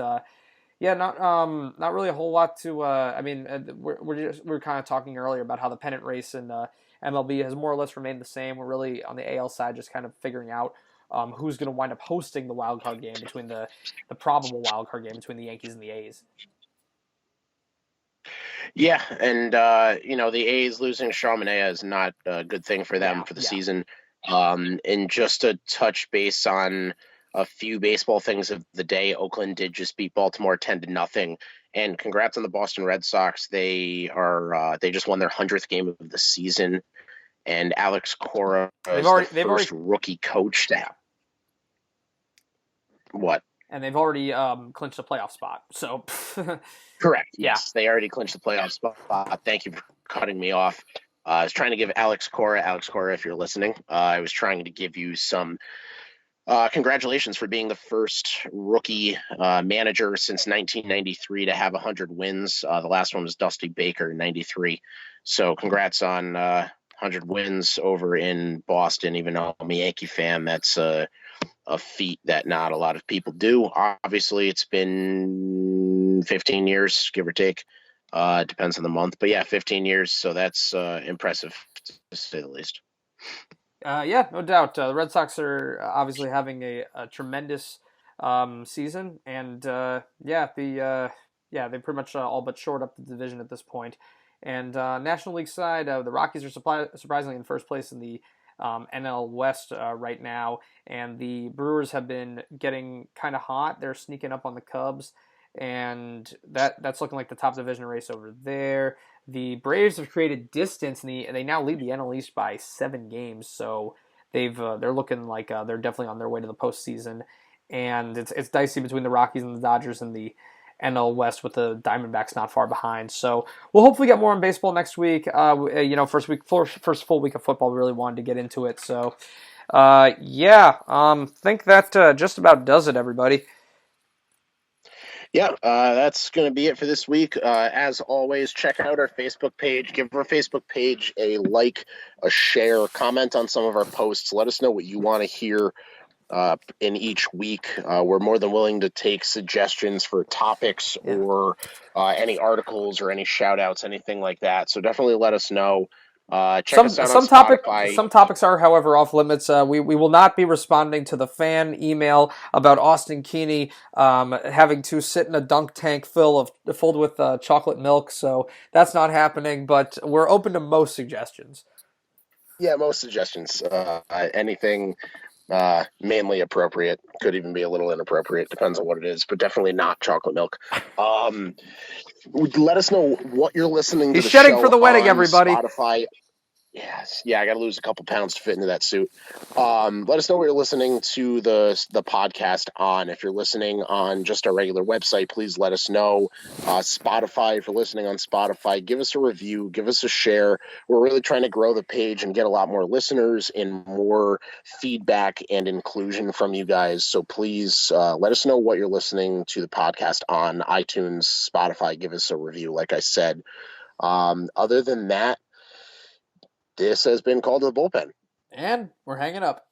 yeah, not really a whole lot to. I mean, we're kind of talking earlier about how the pennant race in MLB has more or less remained the same. We're really on the AL side just kind of figuring out who's going to wind up hosting the wild card game between the probable wild card game between the Yankees and the A's. Yeah, and the A's losing Shawn Manaea is not a good thing for them Yeah, for the yeah. season. And just to touch base on a few baseball things of the day, Oakland did just beat Baltimore 10-0. And congrats on the Boston Red Sox. They just won their 100th game of the season. And Alex Cora They've is the already they've first already rookie coach to have what? and they've already clinched a playoff spot. So Correct. yeah, Yes, they already clinched the playoff spot. Thank you for cutting me off. I was trying to give Alex Cora, if you're listening, I was trying to give you some congratulations for being the first rookie manager since 1993 to have 100 wins. The last one was Dusty Baker in 93. So congrats on 100 wins over in Boston, even though I'm a Yankee fan. That's a feat that not a lot of people do. Obviously, it's been 15 years, give or take. It depends on the month. But yeah, 15 years. So that's impressive, to say the least. yeah, no doubt. The Red Sox are obviously having a tremendous season, and they pretty much all but shored up the division at this point. And National League side, the Rockies are surprisingly in first place in the NL West right now, and the Brewers have been getting kind of hot. They're sneaking up on the Cubs, and that's looking like the top division race over there. The Braves have created distance, and they now lead the NL East by 7 games. So they're looking like they're definitely on their way to the postseason. And it's dicey between the Rockies and the Dodgers and the NL West with the Diamondbacks not far behind. So we'll hopefully get more on baseball next week. First full week of football, we really wanted to get into it. So think that just about does it, everybody. Yeah, that's going to be it for this week. As always, check out our Facebook page. Give our Facebook page a like, a share, comment on some of our posts. Let us know what you want to hear in each week. We're more than willing to take suggestions for topics Yeah. or any articles or any shout outs, anything like that. So definitely let us know. Check us out on Spotify. Some topics are, however, off limits. We will not be responding to the fan email about Austin Keeney having to sit in a dunk tank filled with chocolate milk. So that's not happening. But we're open to most suggestions. Yeah, most suggestions. Anything Mainly appropriate. Could even be a little inappropriate. Depends on what it is, but definitely not chocolate milk. Um, Let us know what you're listening to He's the shedding for show the wedding, on everybody. Spotify. Yes, yeah, I got to lose a couple pounds to fit into that suit. Let us know where you're listening to the podcast on. If you're listening on just our regular website, please let us know. Spotify, if you're listening on Spotify, give us a review, give us a share. We're really trying to grow the page and get a lot more listeners and more feedback and inclusion from you guys. So please let us know what you're listening to the podcast on iTunes, Spotify. Give us a review, like I said. Other than that, this has been Called to the Bullpen. And we're hanging up.